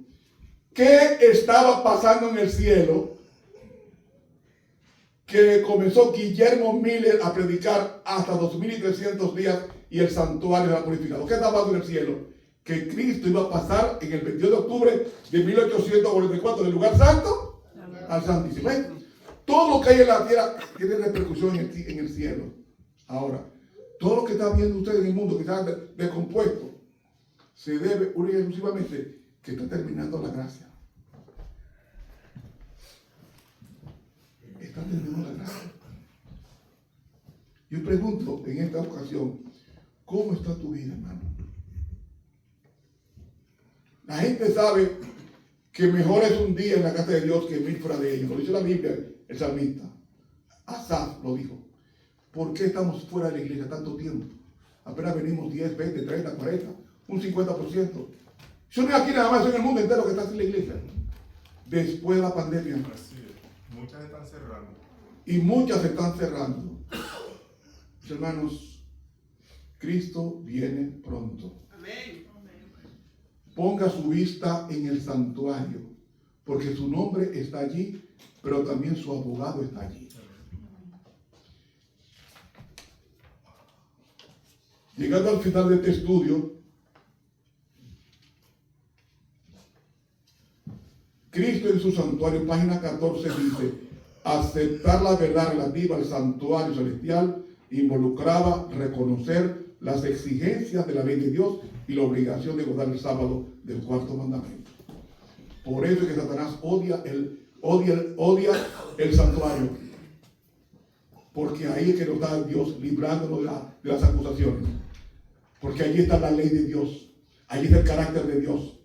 ¿Qué estaba pasando en el cielo que comenzó Guillermo Miller a predicar hasta 2300 días y el santuario era purificado? ¿Qué estaba pasando en el cielo? Que Cristo iba a pasar en el 22 de octubre de 1844 del lugar santo al santísimo. Todo lo que hay en la tierra tiene repercusión en el cielo. Ahora, todo lo que está viendo usted en el mundo que está descompuesto se debe única y exclusivamente que está terminando la gracia. Está terminando la gracia. Yo pregunto en esta ocasión, ¿cómo está tu vida, hermano? La gente sabe que mejor es un día en la casa de Dios que 1000 fuera de ella. Lo dice la Biblia, el salmista. Asaf lo dijo. ¿Por qué estamos fuera de la iglesia tanto tiempo? Apenas venimos 10, 20, 30, 40, un 50%. Yo no estoy aquí nada más, soy en el mundo entero que está en la iglesia. Después de la pandemia. Así es. Muchas están cerrando. Y muchas se están cerrando. Mis hermanos, Cristo viene pronto. Amén. Ponga su vista en el santuario, porque su nombre está allí, pero también su abogado está allí. Llegando al final de este estudio, Cristo en su santuario, página 14, dice: aceptar la verdad relativa al santuario celestial involucraba reconocer las exigencias de la ley de Dios y la obligación de guardar el sábado del cuarto mandamiento. Por eso es que Satanás odia el santuario, porque ahí es que nos da Dios librándonos de las acusaciones, porque allí está la ley de Dios, allí está el carácter de Dios.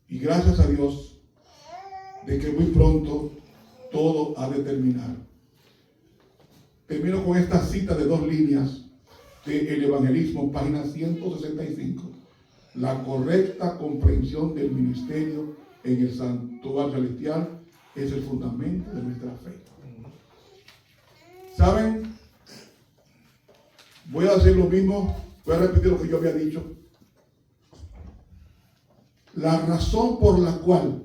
Y gracias a Dios de que muy pronto todo ha de terminar. Termino con esta cita de 2 líneas del Evangelismo, página 165. La correcta comprensión del ministerio en el santuario celestial es el fundamento de nuestra fe. ¿Saben? Voy a hacer lo mismo, voy a repetir lo que yo había dicho. La razón por la cual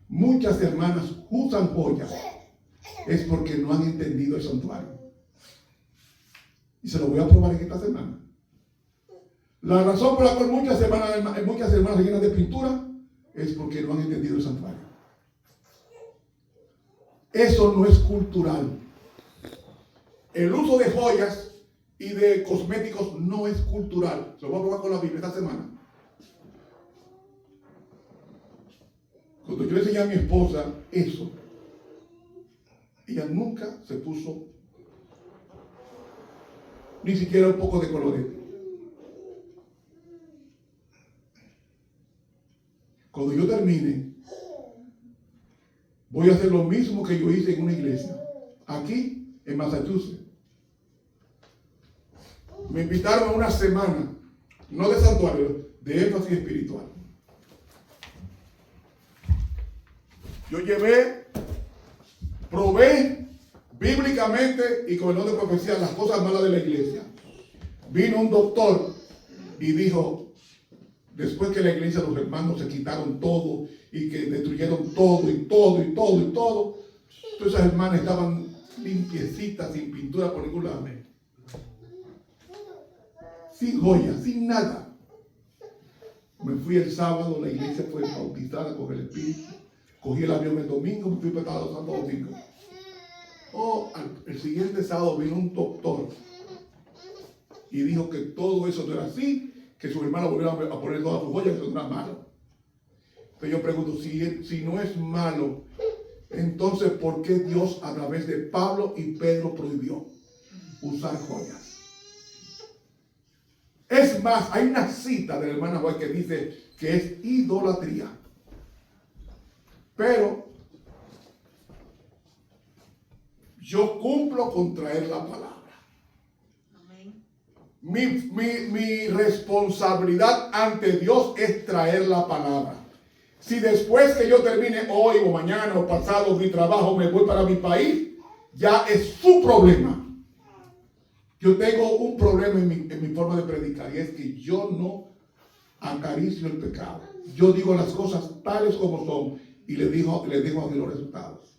muchas hermanas usan joyas es porque no han entendido el santuario. Y se lo voy a probar en esta semana. La razón por la cual muchas hermanas llenas de pintura es porque no han entendido el santuario. Eso no es cultural. El uso de joyas y de cosméticos no es cultural. Se lo voy a probar con la Biblia esta semana. Cuando yo le enseñé a mi esposa eso, ella nunca se puso ni siquiera un poco de colorete. Cuando yo termine, voy a hacer lo mismo que yo hice en una iglesia, aquí en Massachusetts. Me invitaron a una semana, no de santuario, de énfasis espiritual. Yo probé bíblicamente y con el don de profecía las cosas malas de la iglesia. Vino un doctor y dijo, después que la iglesia, los hermanos se quitaron todo y que destruyeron todo y todo y todo y todo, todas esas hermanas estaban limpiecitas, sin pintura por ningún lado, sin joyas, sin nada. Me fui el sábado, la iglesia fue bautizada con el Espíritu. Cogí el avión el domingo, me fui para Santo Domingo. El siguiente sábado vino un doctor y dijo que todo eso no era así, que sus hermanos volvieron a poner todas sus joyas, que eso no era malo. Pero yo pregunto, si no es malo, entonces ¿por qué Dios a través de Pablo y Pedro prohibió usar joyas? Es más, hay una cita de la hermana White que dice que es idolatría. Pero yo cumplo con traer la palabra. Amén. Mi responsabilidad ante Dios es traer la palabra. Si después que yo termine hoy o mañana o pasado mi trabajo me voy para mi país, ya es su problema. Yo tengo un problema en mi forma de predicar y es que yo no acaricio el pecado. Yo digo las cosas tales como son y le dejo a Dios los resultados.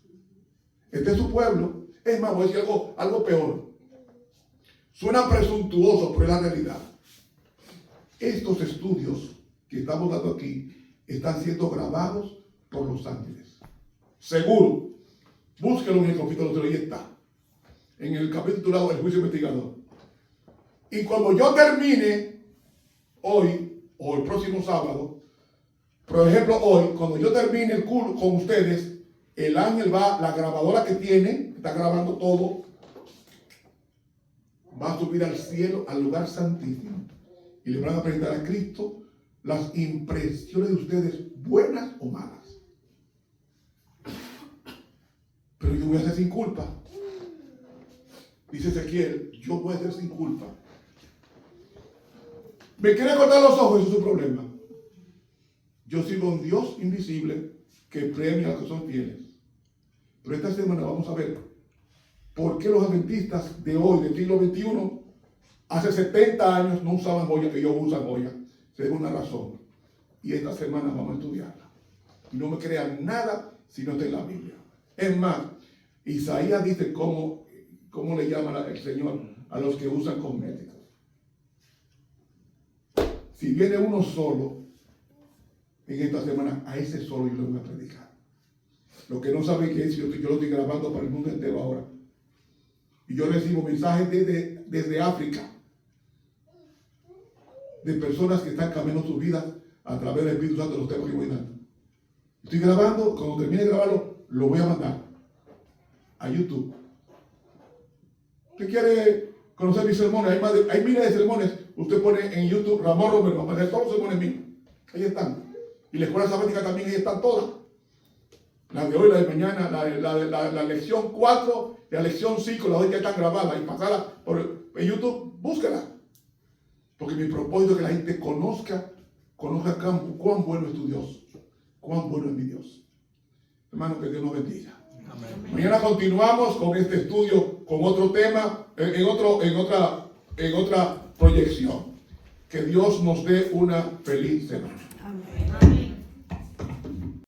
Este es su pueblo. Es más, voy a decir algo peor. Suena presuntuoso, pero es la realidad. Estos estudios que estamos dando aquí están siendo grabados por los ángeles. Seguro. Búsquelo en el capítulo 3, ahí está. En el capítulo titulado El Juicio Investigador. Y cuando yo termine hoy o el próximo sábado, por ejemplo hoy, cuando yo termine el culto con ustedes, el ángel va, la grabadora que tiene, está grabando todo, va a subir al cielo, al lugar santísimo, y le van a presentar a Cristo las impresiones de ustedes, buenas o malas. Pero yo voy a hacer sin culpa. Dice Ezequiel, yo voy a hacer sin culpa. ¿Me quiere cortar los ojos? Eso es su problema. Yo sigo un Dios invisible que premia a los que son fieles. Pero esta semana vamos a ver por qué los adventistas de hoy, del siglo XXI, hace 70 años no usaban joya, que ellos usan joya. Según una razón. Y esta semana vamos a estudiarla. Y no me crean nada si no está en la Biblia. Es más, Isaías dice cómo le llama el Señor a los que usan cosméticos. Si viene uno solo en esta semana, a ese solo yo le voy a predicar. Lo que no saben que es, yo lo estoy grabando para el mundo entero ahora. Y yo recibo mensajes desde África, de personas que están cambiando sus vidas a través del Espíritu Santo de los temas que voy dando. Estoy grabando, cuando termine de grabarlo, lo voy a mandar a YouTube. ¿Usted quiere conocer mis sermones? Hay miles de sermones. Usted pone en YouTube Ramón Romero, va a aparecer todos los sermones míos. Ahí están. Y la escuela sabática también, ahí están todas. La de hoy, la de mañana, la lección 4 y la lección 5, las hoy que están grabadas y pasadas en YouTube, búsquela. Porque mi propósito es que la gente conozca cuán bueno es tu Dios, cuán bueno es mi Dios. Hermano, que Dios nos bendiga. Amén. Mañana continuamos con este estudio, con otro tema, en otra proyección. Que Dios nos dé una feliz semana. Amén.